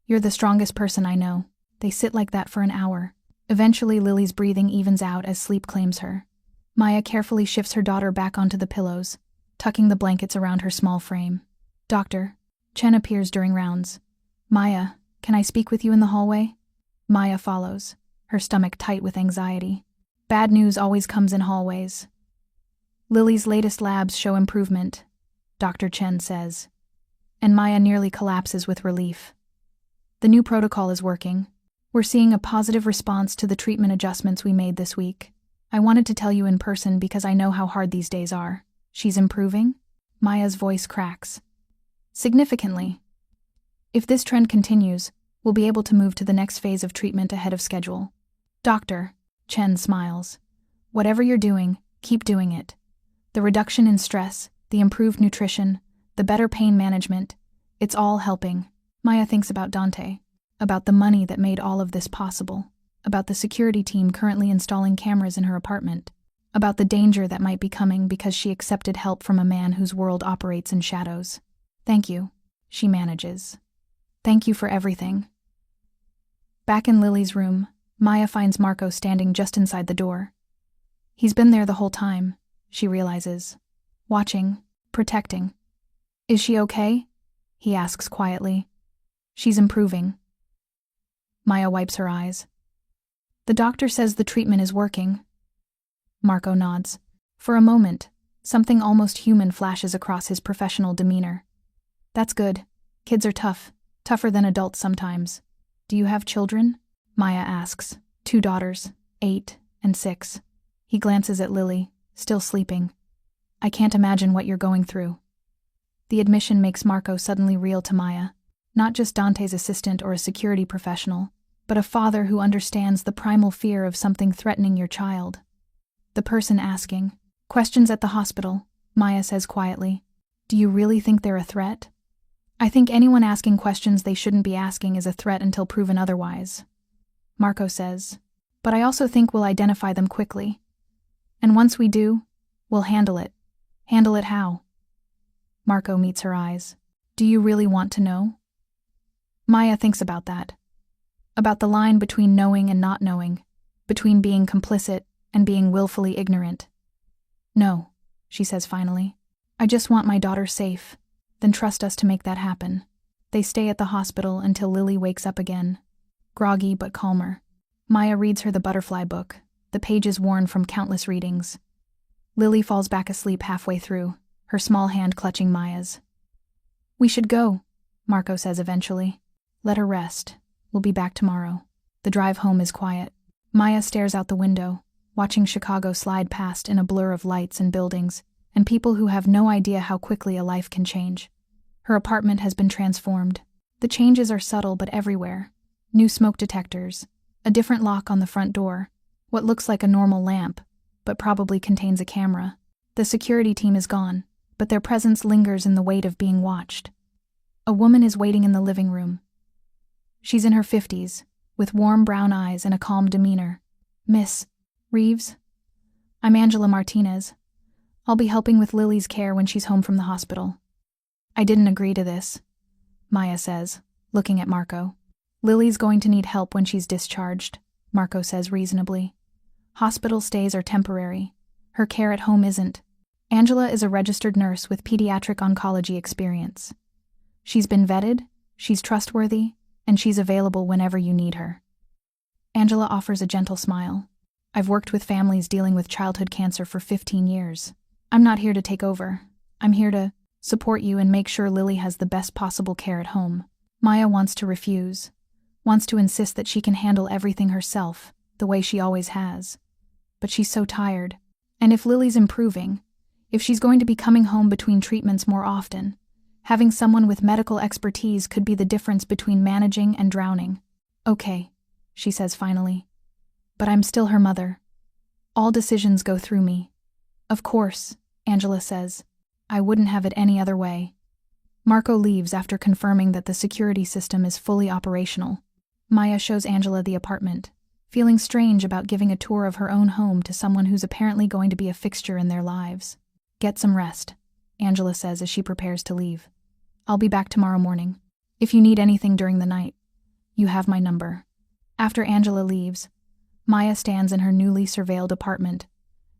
You're the strongest person I know." They sit like that for an hour. Eventually, Lily's breathing evens out as sleep claims her. Maya carefully shifts her daughter back onto the pillows, tucking the blankets around her small frame. "Doctor." Chen appears during rounds. "Maya, can I speak with you in the hallway?" Maya follows, her stomach tight with anxiety. Bad news always comes in hallways. "Lily's latest labs show improvement," Dr. Chen says, and Maya nearly collapses with relief. "The new protocol is working. We're seeing a positive response to the treatment adjustments we made this week. I wanted to tell you in person because I know how hard these days are." "She's improving?" Maya's voice cracks. "Significantly. If this trend continues, we'll be able to move to the next phase of treatment ahead of schedule." "Doctor," Chen smiles. "Whatever you're doing, keep doing it. The reduction in stress, the improved nutrition, the better pain management, it's all helping." Maya thinks about Dante, about the money that made all of this possible, about the security team currently installing cameras in her apartment, about the danger that might be coming because she accepted help from a man whose world operates in shadows. "Thank you," she manages. "Thank you for everything." Back in Lily's room, Maya finds Marco standing just inside the door. He's been there the whole time, she realizes. Watching, protecting. "Is she okay?" he asks quietly. "She's improving." Maya wipes her eyes. "The doctor says the treatment is working." Marco nods. For a moment, something almost human flashes across his professional demeanor. "That's good. Kids are tough, tougher than adults sometimes." "Do you have children?" Maya asks. "2 daughters, 8 and 6. He glances at Lily, still sleeping. "I can't imagine what you're going through." The admission makes Marco suddenly real to Maya. Not just Dante's assistant or a security professional, but a father who understands the primal fear of something threatening your child. The person asking questions at the hospital, Maya says quietly, "Do you really think they're a threat?" I think anyone asking questions they shouldn't be asking is a threat until proven otherwise, Marco says. But I also think we'll identify them quickly. And once we do, we'll handle it. Handle it how? Marco meets her eyes. Do you really want to know? Maya thinks about that. About the line between knowing and not knowing, between being complicit and being willfully ignorant. No, she says finally. I just want my daughter safe. Then trust us to make that happen. They stay at the hospital until Lily wakes up again, groggy but calmer. Maya reads her the butterfly book, the pages worn from countless readings. Lily falls back asleep halfway through, her small hand clutching Maya's. We should go, Marco says eventually. Let her rest. We'll be back tomorrow. The drive home is quiet. Maya stares out the window, watching Chicago slide past in a blur of lights and buildings, and people who have no idea how quickly a life can change. Her apartment has been transformed. The changes are subtle but everywhere. New smoke detectors, a different lock on the front door, what looks like a normal lamp, but probably contains a camera. The security team is gone, but their presence lingers in the weight of being watched. A woman is waiting in the living room. She's in her 50s, with warm brown eyes and a calm demeanor. Miss Reeves? I'm Angela Martinez. I'll be helping with Lily's care when she's home from the hospital. I didn't agree to this, Maya says, looking at Marco. Lily's going to need help when she's discharged, Marco says reasonably. Hospital stays are temporary. Her care at home isn't. Angela is a registered nurse with pediatric oncology experience. She's been vetted, she's trustworthy, and she's available whenever you need her. Angela offers a gentle smile. I've worked with families dealing with childhood cancer for 15 years. I'm not here to take over. I'm here to support you and make sure Lily has the best possible care at home. Maya wants to refuse, wants to insist that she can handle everything herself, the way she always has. But she's so tired. And if Lily's improving, if she's going to be coming home between treatments more often, having someone with medical expertise could be the difference between managing and drowning. Okay, she says finally. But I'm still her mother. All decisions go through me. Of course, Angela says. I wouldn't have it any other way. Marco leaves after confirming that the security system is fully operational. Maya shows Angela the apartment, feeling strange about giving a tour of her own home to someone who's apparently going to be a fixture in their lives. Get some rest, Angela says as she prepares to leave. I'll be back tomorrow morning. If you need anything during the night, you have my number. After Angela leaves, Maya stands in her newly surveilled apartment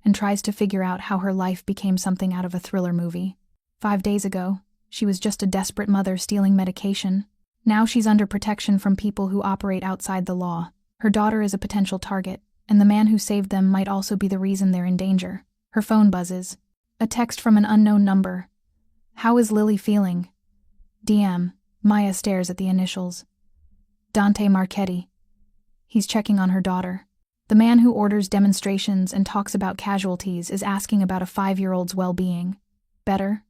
and tries to figure out how her life became something out of a thriller movie. 5 days ago, she was just a desperate mother stealing medication. Now she's under protection from people who operate outside the law. Her daughter is a potential target, and the man who saved them might also be the reason they're in danger. Her phone buzzes. A text from an unknown number. How is Lily feeling? DM. Maya stares at the initials. Dante Marchetti. He's checking on her daughter. The man who orders demonstrations and talks about casualties is asking about a 5-year-old's well-being. Better?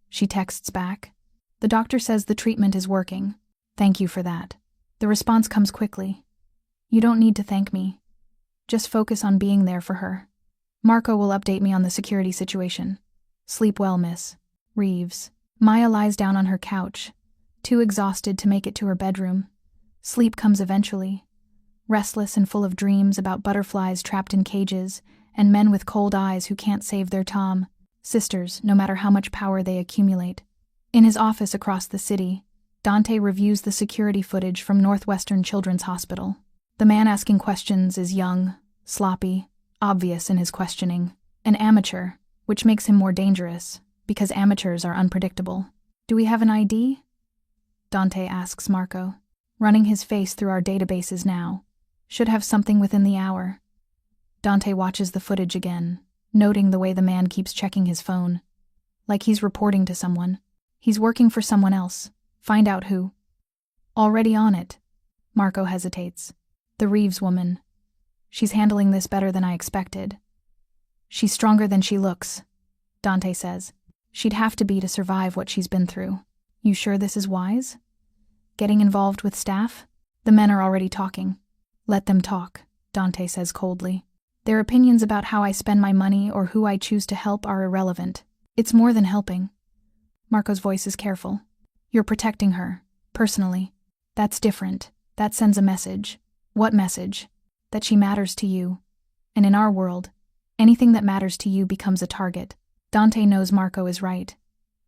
She texts back. The doctor says the treatment is working. Thank you for that. The response comes quickly. You don't need to thank me. Just focus on being there for her. Marco will update me on the security situation. Sleep well, Miss Reeves. Maya lies down on her couch, too exhausted to make it to her bedroom. Sleep comes eventually. Restless and full of dreams about butterflies trapped in cages and men with cold eyes who can't save their Tom, sisters, no matter how much power they accumulate. In his office across the city, Dante reviews the security footage from Northwestern Children's Hospital. The man asking questions is young, sloppy, obvious in his questioning, an amateur, which makes him more dangerous, because amateurs are unpredictable. Do we have an ID? Dante asks Marco, running his face through our databases now. Should have something within the hour. Dante watches the footage again, noting the way the man keeps checking his phone. Like he's reporting to someone. He's working for someone else. Find out who. Already on it. Marco hesitates. The Reeves woman. She's handling this better than I expected. She's stronger than she looks, Dante says. She'd have to be to survive what she's been through. You sure this is wise? Getting involved with staff? The men are already talking. Let them talk, Dante says coldly. Their opinions about how I spend my money or who I choose to help are irrelevant. It's more than helping. Marco's voice is careful. You're protecting her, personally. That's different. That sends a message. What message? That she matters to you. And in our world, anything that matters to you becomes a target. Dante knows Marco is right.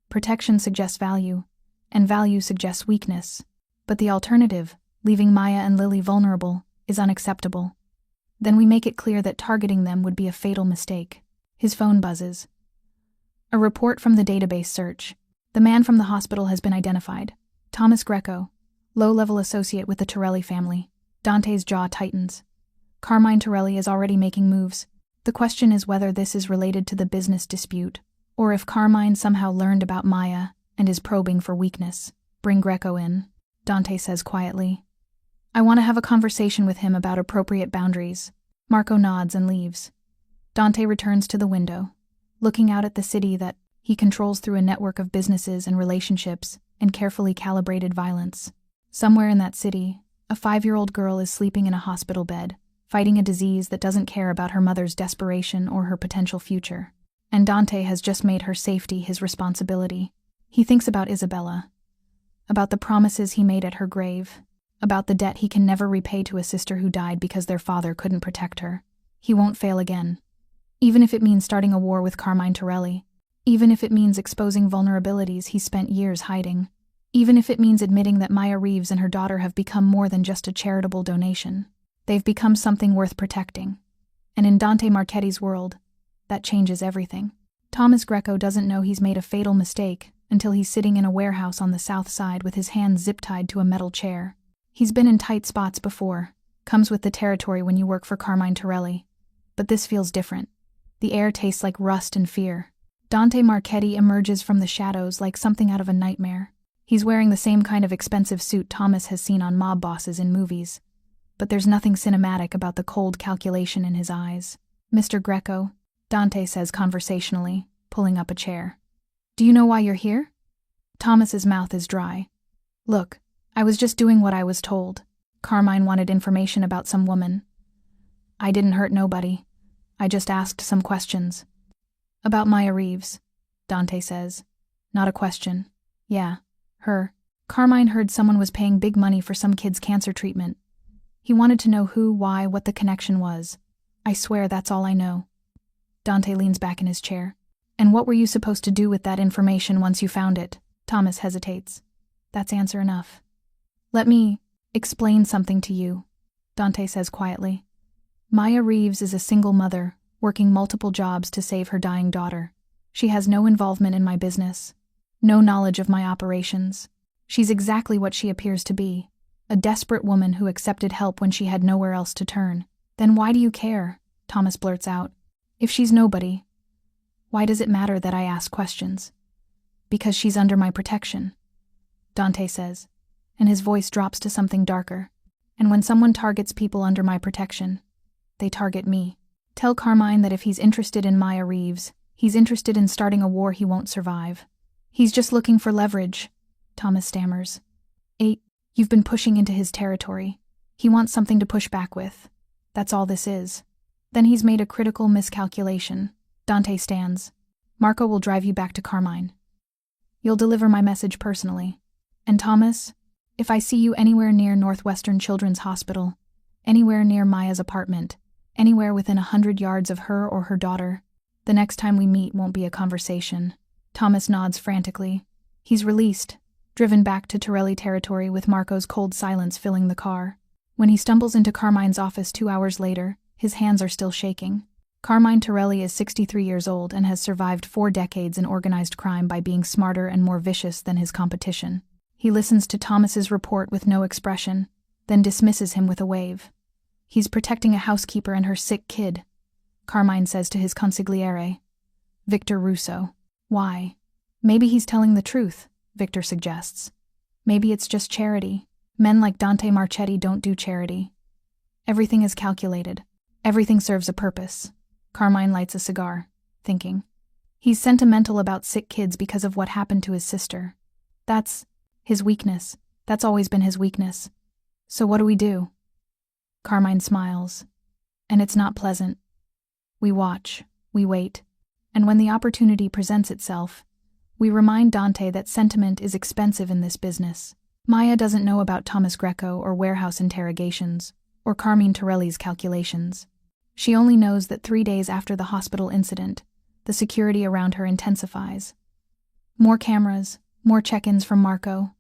Protection suggests value, and value suggests weakness. But the alternative, leaving Maya and Lily vulnerable, is unacceptable. Then we make it clear that targeting them would be a fatal mistake. His phone buzzes. A report from the database search. The man from the hospital has been identified. Thomas Greco, low-level associate with the Torelli family. Dante's jaw tightens. Carmine Torelli is already making moves. The question is whether this is related to the business dispute, or if Carmine somehow learned about Maya and is probing for weakness. Bring Greco in, Dante says quietly. I want to have a conversation with him about appropriate boundaries. Marco nods and leaves. Dante returns to the window, looking out at the city that he controls through a network of businesses and relationships and carefully calibrated violence. Somewhere in that city, a 5-year-old girl is sleeping in a hospital bed, fighting a disease that doesn't care about her mother's desperation or her potential future. And Dante has just made her safety his responsibility. He thinks about Isabella, about the promises he made at her grave, about the debt he can never repay to a sister who died because their father couldn't protect her. He won't fail again. Even if it means starting a war with Carmine Torelli. Even if it means exposing vulnerabilities he spent years hiding. Even if it means admitting that Maya Reeves and her daughter have become more than just a charitable donation. They've become something worth protecting. And in Dante Marchetti's world, that changes everything. Thomas Greco doesn't know he's made a fatal mistake until he's sitting in a warehouse on the south side with his hands zip-tied to a metal chair. He's been in tight spots before, comes with the territory when you work for Carmine Torelli. But this feels different. The air tastes like rust and fear. Dante Marchetti emerges from the shadows like something out of a nightmare. He's wearing the same kind of expensive suit Thomas has seen on mob bosses in movies. But there's nothing cinematic about the cold calculation in his eyes. Mr. Greco, Dante says conversationally, pulling up a chair. Do you know why you're here? Thomas's mouth is dry. Look, I was just doing what I was told. Carmine wanted information about some woman. I didn't hurt nobody. I just asked some questions. About Maya Reeves, Dante says. Not a question. Yeah, her. Carmine heard someone was paying big money for some kid's cancer treatment. He wanted to know who, why, what the connection was. I swear that's all I know. Dante leans back in his chair. And what were you supposed to do with that information once you found it? Thomas hesitates. That's answer enough. Let me explain something to you, Dante says quietly. Maya Reeves is a single mother, working multiple jobs to save her dying daughter. She has no involvement in my business, no knowledge of my operations. She's exactly what she appears to be, a desperate woman who accepted help when she had nowhere else to turn. Then why do you care? Thomas blurts out. If she's nobody, why does it matter that I ask questions? Because she's under my protection, Dante says, and his voice drops to something darker. And when someone targets people under my protection, they target me. Tell Carmine that if he's interested in Maya Reeves, he's interested in starting a war he won't survive. He's just looking for leverage, Thomas stammers. 8. You've been pushing into his territory. He wants something to push back with. That's all this is. Then he's made a critical miscalculation. Dante stands. Marco will drive you back to Carmine. You'll deliver my message personally. And Thomas, if I see you anywhere near Northwestern Children's Hospital, anywhere near Maya's apartment, anywhere within 100 yards of her or her daughter, the next time we meet won't be a conversation. Thomas nods frantically. He's released, driven back to Torelli territory with Marco's cold silence filling the car. When he stumbles into Carmine's office 2 hours later, his hands are still shaking. Carmine Torelli is 63 years old and has survived 4 decades in organized crime by being smarter and more vicious than his competition. He listens to Thomas's report with no expression, then dismisses him with a wave. He's protecting a housekeeper and her sick kid, Carmine says to his consigliere, Victor Russo. Why? Maybe he's telling the truth, Victor suggests. Maybe it's just charity. Men like Dante Marchetti don't do charity. Everything is calculated. Everything serves a purpose. Carmine lights a cigar, thinking. He's sentimental about sick kids because of what happened to his sister. That's his weakness. That's always been his weakness. So what do we do? Carmine smiles. And it's not pleasant. We watch, we wait, and when the opportunity presents itself, We remind Dante that sentiment is expensive in this business. Maya doesn't know about Thomas Greco or warehouse interrogations, or Carmine Torelli's calculations. She only knows that 3 days after the hospital incident, the security around her intensifies. More cameras, more check-ins from Marco.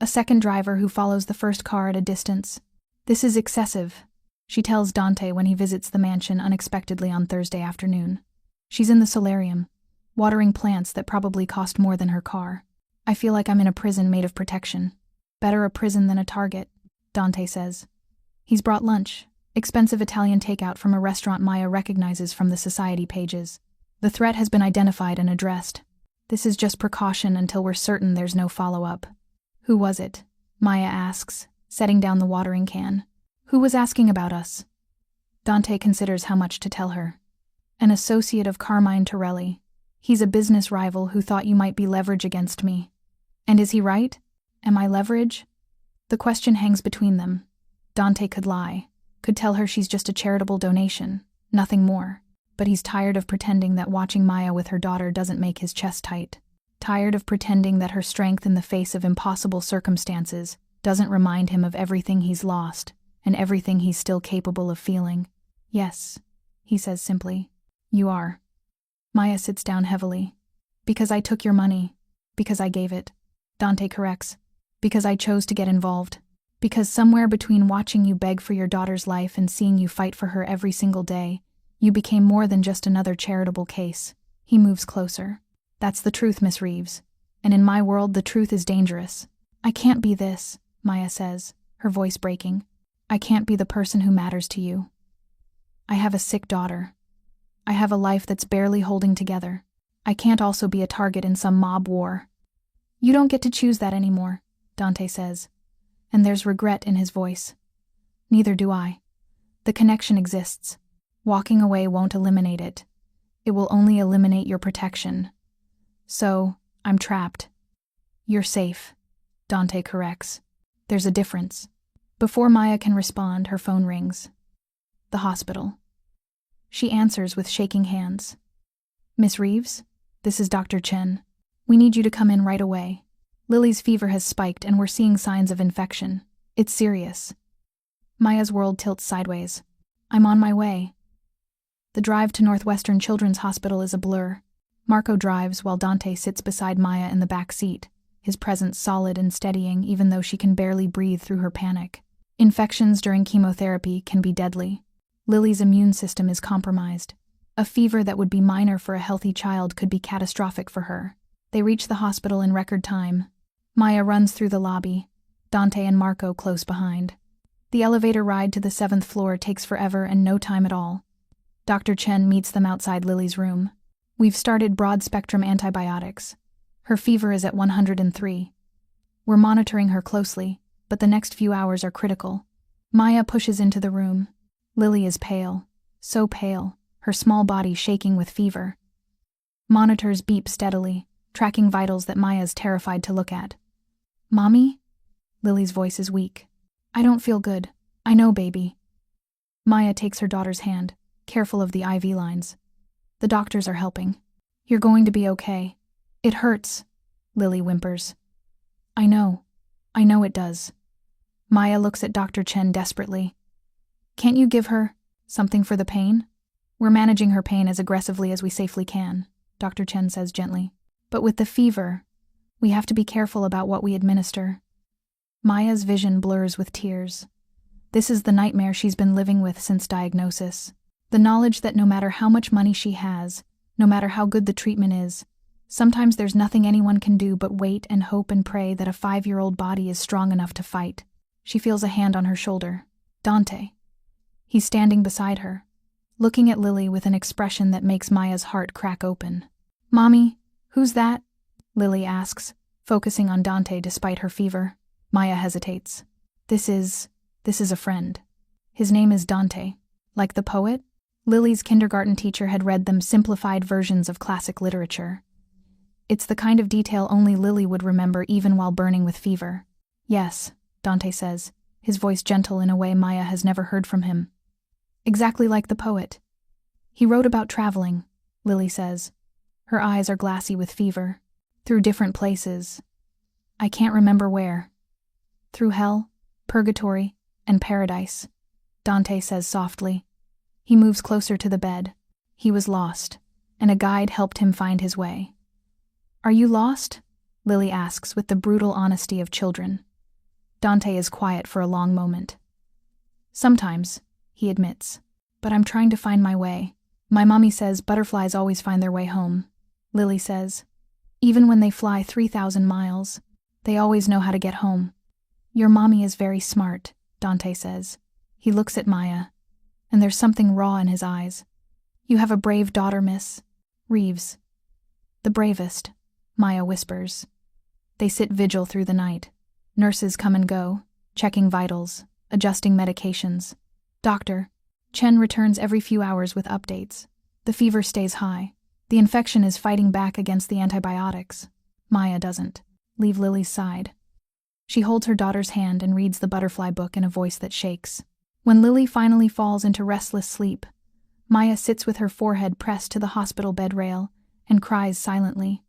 A second driver who follows the first car at a distance. This is excessive, she tells Dante when he visits the mansion unexpectedly on Thursday afternoon. She's in the solarium, watering plants that probably cost more than her car. I feel like I'm in a prison made of protection. Better a prison than a target, Dante says. He's brought lunch, expensive Italian takeout from a restaurant Maya recognizes from the society pages. The threat has been identified and addressed. This is just precaution until we're certain there's no follow-up. Who was it? Maya asks, setting down the watering can. Who was asking about us? Dante considers how much to tell her. An associate of Carmine Torelli. He's a business rival who thought you might be leverage against me. And is he right? Am I leverage? The question hangs between them. Dante could lie, could tell her she's just a charitable donation, nothing more. But he's tired of pretending that watching Maya with her daughter doesn't make his chest tight. Tired of pretending that her strength in the face of impossible circumstances doesn't remind him of everything he's lost and everything he's still capable of feeling. Yes, he says simply. You are. Maya sits down heavily. Because I took your money. Because I gave it. Dante corrects. Because I chose to get involved. Because somewhere between watching you beg for your daughter's life and seeing you fight for her every single day, you became more than just another charitable case. He moves closer. That's the truth, Miss Reeves. And in my world, the truth is dangerous. I can't be this, Maya says, her voice breaking. I can't be the person who matters to you. I have a sick daughter. I have a life that's barely holding together. I can't also be a target in some mob war. You don't get to choose that anymore, Dante says. And there's regret in his voice. Neither do I. The connection exists. Walking away won't eliminate it. It will only eliminate your protection. So, I'm trapped. You're safe, Dante corrects. There's a difference. Before Maya can respond, her phone rings. The hospital. She answers with shaking hands. Miss Reeves, this is Dr. Chen. We need you to come in right away. Lily's fever has spiked and we're seeing signs of infection. It's serious. Maya's world tilts sideways. I'm on my way. The drive to Northwestern Children's Hospital is a blur. Marco drives while Dante sits beside Maya in the back seat, his presence solid and steadying even though she can barely breathe through her panic. Infections during chemotherapy can be deadly. Lily's immune system is compromised. A fever that would be minor for a healthy child could be catastrophic for her. They reach the hospital in record time. Maya runs through the lobby, Dante and Marco close behind. The elevator ride to the 7th floor takes forever and no time at all. Dr. Chen meets them outside Lily's room. We've started broad-spectrum antibiotics. Her fever is at 103. We're monitoring her closely, but the next few hours are critical. Maya pushes into the room. Lily is pale, so pale, her small body shaking with fever. Monitors beep steadily, tracking vitals that Maya's terrified to look at. Mommy? Lily's voice is weak. I don't feel good. I know, baby. Maya takes her daughter's hand, careful of the IV lines. The doctors are helping. You're going to be okay. It hurts, Lily whimpers. I know it does. Maya looks at Dr. Chen desperately. Can't you give her something for the pain? We're managing her pain as aggressively as we safely can, Dr. Chen says gently. But with the fever, we have to be careful about what we administer. Maya's vision blurs with tears. This is the nightmare she's been living with since diagnosis. The knowledge that no matter how much money she has, no matter how good the treatment is, sometimes there's nothing anyone can do but wait and hope and pray that a 5-year-old body is strong enough to fight. She feels a hand on her shoulder. Dante. He's standing beside her, looking at Lily with an expression that makes Maya's heart crack open. Mommy, who's that? Lily asks, focusing on Dante despite her fever. Maya hesitates. This is a friend. His name is Dante. Like the poet? Lily's kindergarten teacher had read them simplified versions of classic literature. It's the kind of detail only Lily would remember even while burning with fever. Yes, Dante says, his voice gentle in a way Maya has never heard from him. Exactly like the poet. He wrote about traveling, Lily says. Her eyes are glassy with fever. Through different places. I can't remember where. Through hell, purgatory, and paradise, Dante says softly. He moves closer to the bed. He was lost, and a guide helped him find his way. Are you lost? Lily asks with the brutal honesty of children. Dante is quiet for a long moment. Sometimes, he admits, but I'm trying to find my way. My mommy says butterflies always find their way home. Lily says, even when they fly 3,000 miles, they always know how to get home. Your mommy is very smart, Dante says. He looks at Maya, and there's something raw in his eyes. You have a brave daughter, Miss Reeves. The bravest, Maya whispers. They sit vigil through the night. Nurses come and go, checking vitals, adjusting medications. Doctor, Chen returns every few hours with updates. The fever stays high. The infection is fighting back against the antibiotics. Maya doesn't leave Lily's side. She holds her daughter's hand and reads the butterfly book in a voice that shakes. When Lily finally falls into restless sleep, Maya sits with her forehead pressed to the hospital bed rail and cries silently.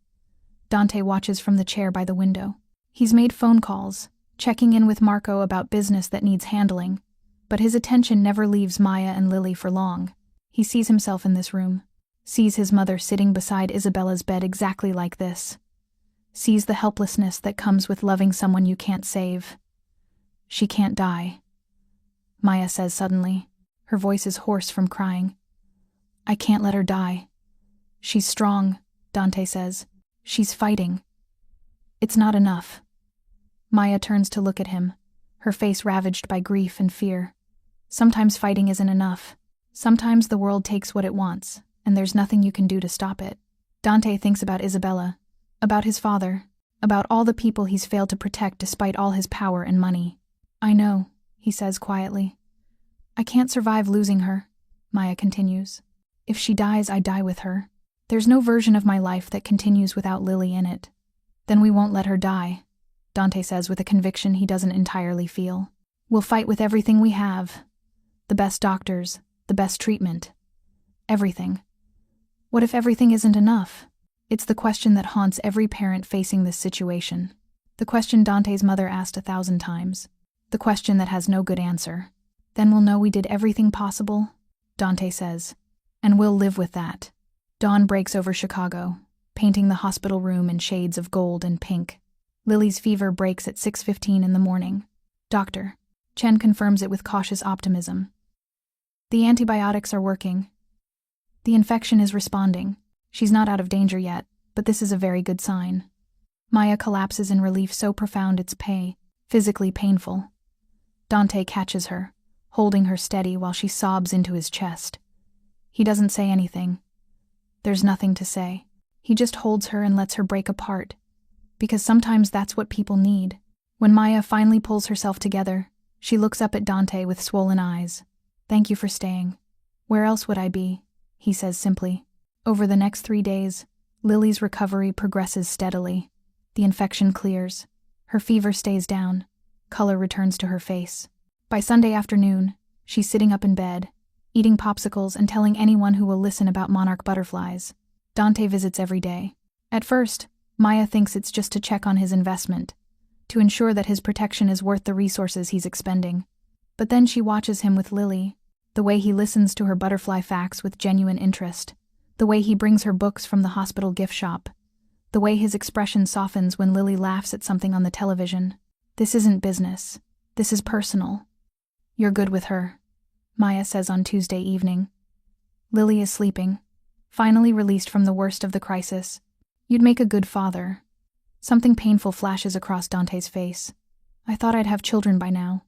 Dante watches from the chair by the window. He's made phone calls, checking in with Marco about business that needs handling, but his attention never leaves Maya and Lily for long. He sees himself in this room, sees his mother sitting beside Isabella's bed exactly like this, sees the helplessness that comes with loving someone you can't save. She can't die, Maya says suddenly. Her voice is hoarse from crying. I can't let her die. She's strong, Dante says. She's fighting. It's not enough. Maya turns to look at him, her face ravaged by grief and fear. Sometimes fighting isn't enough. Sometimes the world takes what it wants, and there's nothing you can do to stop it. Dante thinks about Isabella, about his father, about all the people he's failed to protect despite all his power and money. I know, he says quietly. I can't survive losing her, Maya continues. If she dies, I die with her. There's no version of my life that continues without Lily in it. Then we won't let her die, Dante says with a conviction he doesn't entirely feel. We'll fight with everything we have. The best doctors, the best treatment. Everything. What if everything isn't enough? It's the question that haunts every parent facing this situation. The question Dante's mother asked 1,000 times. The question that has no good answer. Then we'll know we did everything possible, Dante says. And we'll live with that. Dawn breaks over Chicago, painting the hospital room in shades of gold and pink. Lily's fever breaks at 6:15 in the morning. Doctor, Chen confirms it with cautious optimism. The antibiotics are working. The infection is responding. She's not out of danger yet, but this is a very good sign. Maya collapses in relief so profound it's physically painful. Dante catches her, holding her steady while she sobs into his chest. He doesn't say anything. There's nothing to say. He just holds her and lets her break apart, because sometimes that's what people need. When Maya finally pulls herself together, she looks up at Dante with swollen eyes. Thank you for staying. Where else would I be? He says simply. Over the next 3 days, Lily's recovery progresses steadily. The infection clears. Her fever stays down. Color returns to her face. By Sunday afternoon, she's sitting up in bed, eating popsicles and telling anyone who will listen about monarch butterflies. Dante visits every day. At first, Maya thinks it's just to check on his investment, to ensure that his protection is worth the resources he's expending. But then she watches him with Lily, the way he listens to her butterfly facts with genuine interest, the way he brings her books from the hospital gift shop, the way his expression softens when Lily laughs at something on the television. This isn't business. This is personal. You're good with her, Maya says on Tuesday evening. Lily is sleeping, finally released from the worst of the crisis. You'd make a good father. Something painful flashes across Dante's face. I thought I'd have children by now.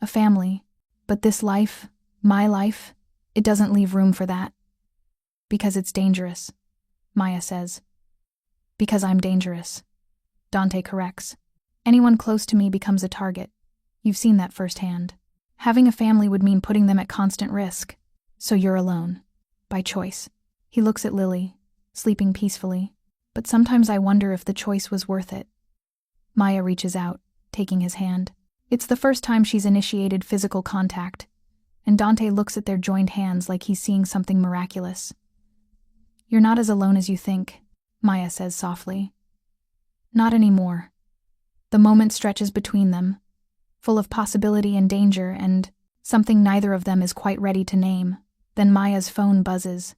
A family. But this life, my life, it doesn't leave room for that. Because it's dangerous, Maya says. Because I'm dangerous, Dante corrects. Anyone close to me becomes a target. You've seen that firsthand. Having a family would mean putting them at constant risk. So you're alone. By choice. He looks at Lily, sleeping peacefully. But sometimes I wonder if the choice was worth it. Maya reaches out, taking his hand. It's the first time she's initiated physical contact, and Dante looks at their joined hands like he's seeing something miraculous. You're not as alone as you think, Maya says softly. Not anymore. The moment stretches between them, full of possibility and danger and something neither of them is quite ready to name. Then Maya's phone buzzes.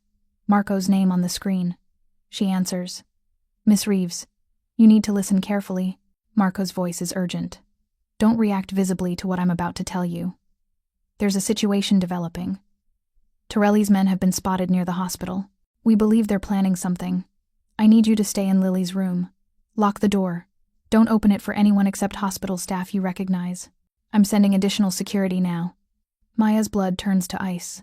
Marco's name on the screen. She answers. Miss Reeves, you need to listen carefully. Marco's voice is urgent. Don't react visibly to what I'm about to tell you. There's a situation developing. Torelli's men have been spotted near the hospital. We believe they're planning something. I need you to stay in Lily's room. Lock the door. Don't open it for anyone except hospital staff you recognize. I'm sending additional security now. Maya's blood turns to ice.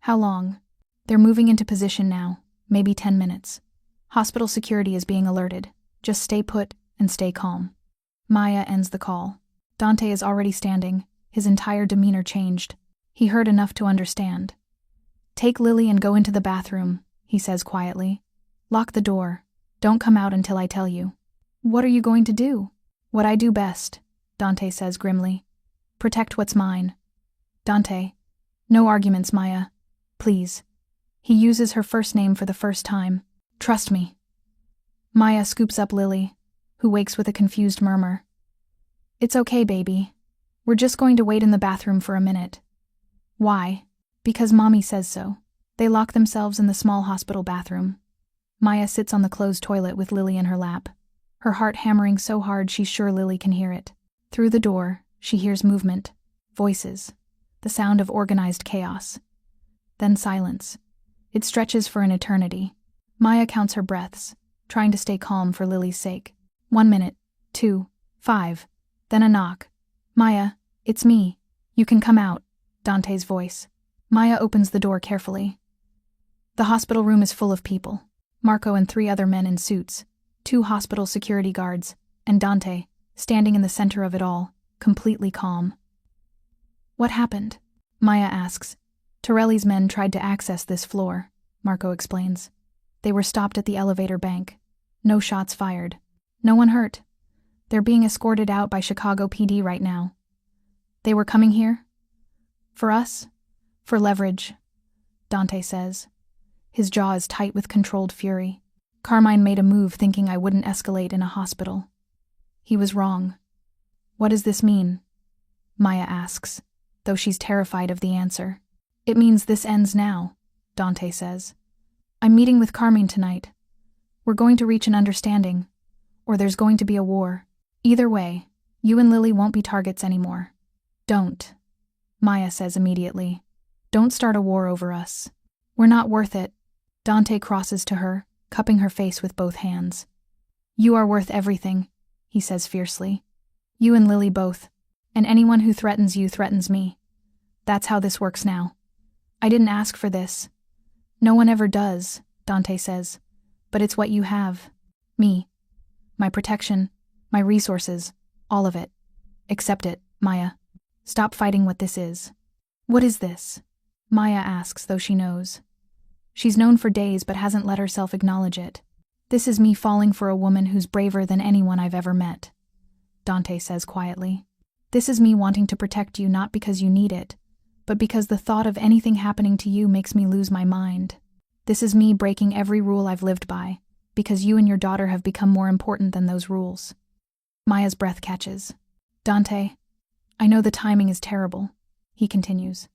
How long? They're moving into position now, maybe 10 minutes. Hospital security is being alerted. Just stay put and stay calm. Maya ends the call. Dante is already standing, his entire demeanor changed. He heard enough to understand. Take Lily and go into the bathroom, he says quietly. Lock the door. Don't come out until I tell you. What are you going to do? What I do best, Dante says grimly. Protect what's mine. Dante. No arguments, Maya. Please. He uses her first name for the first time. Trust me. Maya scoops up Lily, who wakes with a confused murmur. It's okay, baby. We're just going to wait in the bathroom for a minute. Why? Because Mommy says so. They lock themselves in the small hospital bathroom. Maya sits on the closed toilet with Lily in her lap, her heart hammering so hard she's sure Lily can hear it. Through the door, she hears movement, voices, the sound of organized chaos. Then silence. It stretches for an eternity. Maya counts her breaths, trying to stay calm for Lily's sake. 1 minute, 2, 5, then a knock. Maya, it's me. You can come out, Dante's voice. Maya opens the door carefully. The hospital room is full of people. Marco and 3 other men in suits, 2 hospital security guards, and Dante, standing in the center of it all, completely calm. What happened? Maya asks. Torelli's men tried to access this floor, Marco explains. They were stopped at the elevator bank. No shots fired. No one hurt. They're being escorted out by Chicago PD right now. They were coming here? For us? For leverage, Dante says. His jaw is tight with controlled fury. Carmine made a move thinking I wouldn't escalate in a hospital. He was wrong. What does this mean? Maya asks, though she's terrified of the answer. It means this ends now, Dante says. I'm meeting with Carmine tonight. We're going to reach an understanding, or there's going to be a war. Either way, you and Lily won't be targets anymore. Don't, Maya says immediately. Don't start a war over us. We're not worth it. Dante crosses to her, cupping her face with both hands. You are worth everything, he says fiercely. You and Lily both, and anyone who threatens you threatens me. That's how this works now. I didn't ask for this. No one ever does, Dante says. But it's what you have. Me. My protection, my resources, all of it. Accept it, Maya. Stop fighting what this is. What is this? Maya asks, though she knows. She's known for days but hasn't let herself acknowledge it. This is me falling for a woman who's braver than anyone I've ever met, Dante says quietly. This is me wanting to protect you not because you need it, but because the thought of anything happening to you makes me lose my mind. This is me breaking every rule I've lived by, because you and your daughter have become more important than those rules. Maya's breath catches. Dante, I know the timing is terrible, he continues.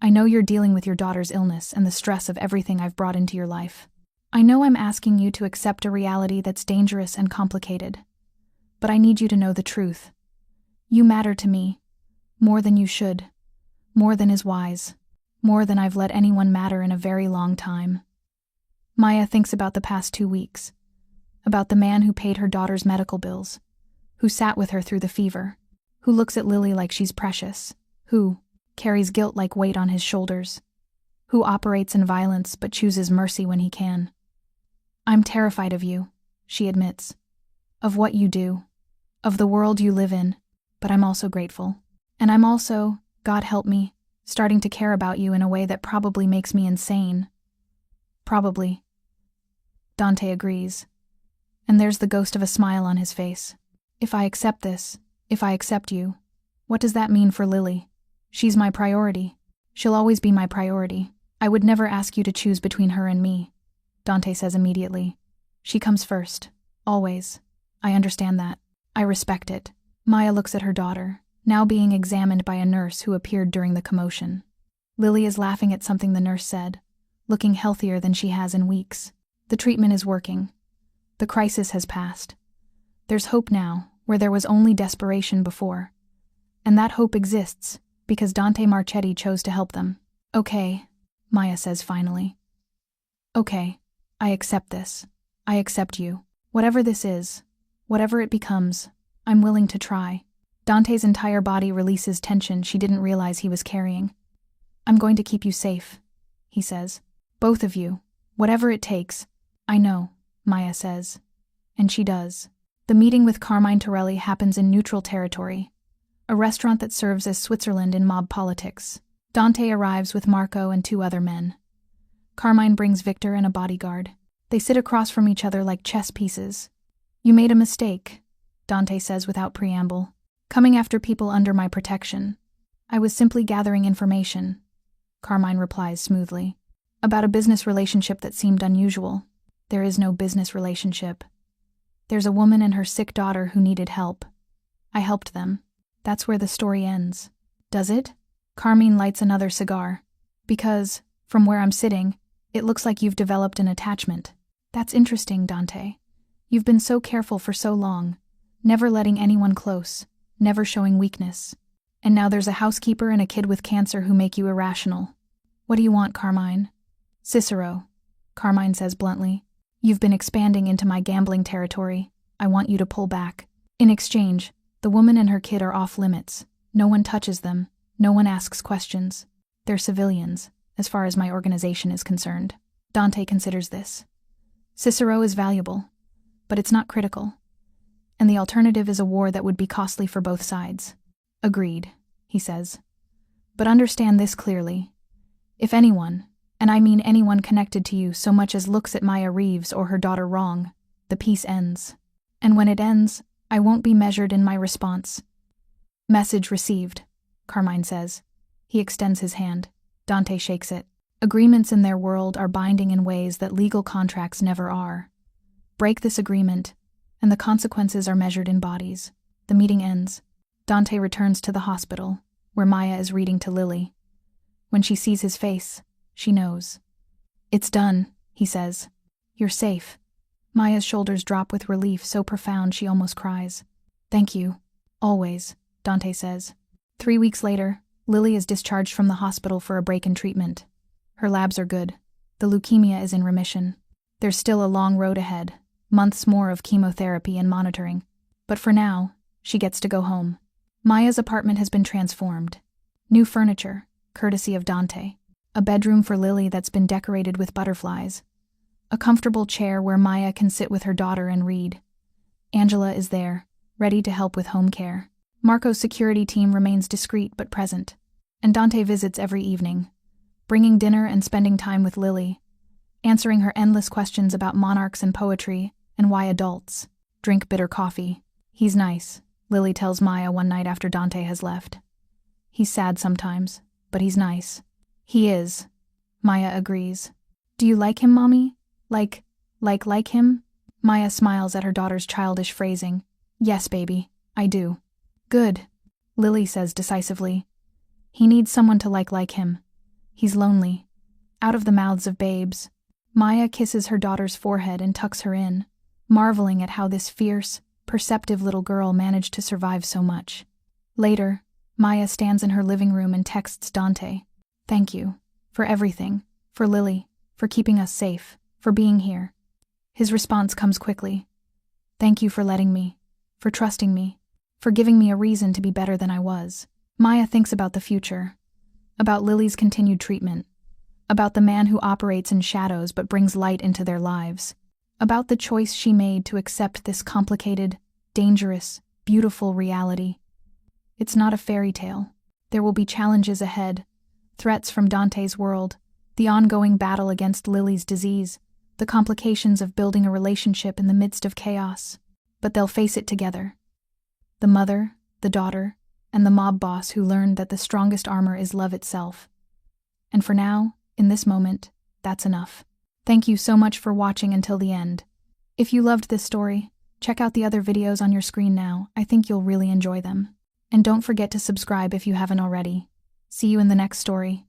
I know you're dealing with your daughter's illness and the stress of everything I've brought into your life. I know I'm asking you to accept a reality that's dangerous and complicated, but I need you to know the truth. You matter to me, more than you should, more than is wise, more than I've let anyone matter in a very long time. Maya thinks about the past 2 weeks, about the man who paid her daughter's medical bills, who sat with her through the fever, who looks at Lily like she's precious, who carries guilt like weight on his shoulders, who operates in violence but chooses mercy when he can. I'm terrified of you, she admits, of what you do, of the world you live in, but I'm also grateful. And I'm also, God help me, starting to care about you in a way that probably makes me insane. Probably. Dante agrees. And there's the ghost of a smile on his face. If I accept this, if I accept you, what does that mean for Lily? She's my priority. She'll always be my priority. I would never ask you to choose between her and me, Dante says immediately. She comes first. Always. I understand that. I respect it. Maya looks at her daughter, now being examined by a nurse who appeared during the commotion. Lily is laughing at something the nurse said, looking healthier than she has in weeks. The treatment is working. The crisis has passed. There's hope now, where there was only desperation before. And that hope exists, because Dante Marchetti chose to help them. Okay, Maya says finally. Okay, I accept this. I accept you. Whatever this is, whatever it becomes, I'm willing to try. Dante's entire body releases tension she didn't realize he was carrying. I'm going to keep you safe, he says. Both of you, whatever it takes. I know, Maya says. And she does. The meeting with Carmine Torelli happens in neutral territory, a restaurant that serves as Switzerland in mob politics. Dante arrives with Marco and 2 other men. Carmine brings Victor and a bodyguard. They sit across from each other like chess pieces. You made a mistake, Dante says without preamble. Coming after people under my protection. I was simply gathering information, Carmine replies smoothly. About a business relationship that seemed unusual. There is no business relationship. There's a woman and her sick daughter who needed help. I helped them. That's where the story ends. Does it? Carmine lights another cigar. Because, from where I'm sitting, it looks like you've developed an attachment. That's interesting, Dante. You've been so careful for so long, never letting anyone close, never showing weakness. And now there's a housekeeper and a kid with cancer who make you irrational. What do you want, Carmine? Cicero, Carmine says bluntly. You've been expanding into my gambling territory. I want you to pull back. In exchange, the woman and her kid are off limits. No one touches them. No one asks questions. They're civilians, as far as my organization is concerned. Dante considers this. Cicero is valuable, but it's not critical. And the alternative is a war that would be costly for both sides. Agreed, he says. But understand this clearly. If anyone, and I mean anyone connected to you so much as looks at Maya Reeves or her daughter wrong, the peace ends. And when it ends, I won't be measured in my response. Message received, Carmine says. He extends his hand. Dante shakes it. Agreements in their world are binding in ways that legal contracts never are. Break this agreement, and the consequences are measured in bodies. The meeting ends. Dante returns to the hospital, where Maya is reading to Lily. When she sees his face, she knows. It's done, he says. You're safe. Maya's shoulders drop with relief so profound she almost cries. Thank you. Always, Dante says. 3 weeks later, Lily is discharged from the hospital for a break in treatment. Her labs are good. The leukemia is in remission. There's still a long road ahead, months more of chemotherapy and monitoring. But for now, she gets to go home. Maya's apartment has been transformed. New furniture, courtesy of Dante. A bedroom for Lily that's been decorated with butterflies. A comfortable chair where Maya can sit with her daughter and read. Angela is there, ready to help with home care. Marco's security team remains discreet but present. And Dante visits every evening, bringing dinner and spending time with Lily, answering her endless questions about monarchs and poetry, and why adults drink bitter coffee. He's nice, Lily tells Maya one night after Dante has left. He's sad sometimes, but he's nice. He is, Maya agrees. Do you like him, Mommy? Like him? Maya smiles at her daughter's childish phrasing. Yes, baby, I do. Good, Lily says decisively. He needs someone to like him. He's lonely. Out of the mouths of babes. Maya kisses her daughter's forehead and tucks her in, marveling at how this fierce, perceptive little girl managed to survive so much. Later, Maya stands in her living room and texts Dante. Thank you. For everything. For Lily. For keeping us safe. For being here. His response comes quickly. Thank you for letting me. For trusting me. For giving me a reason to be better than I was. Maya thinks about the future. About Lily's continued treatment. About the man who operates in shadows but brings light into their lives. About the choice she made to accept this complicated, dangerous, beautiful reality. It's not a fairy tale. There will be challenges ahead. Threats from Dante's world. The ongoing battle against Lily's disease. The complications of building a relationship in the midst of chaos. But they'll face it together. The mother, the daughter, and the mob boss who learned that the strongest armor is love itself. And for now, in this moment, that's enough. Thank you so much for watching until the end. If you loved this story, Check out the other videos on your screen now. I think you'll really enjoy them. And don't forget to subscribe if you haven't already. See you in the next story.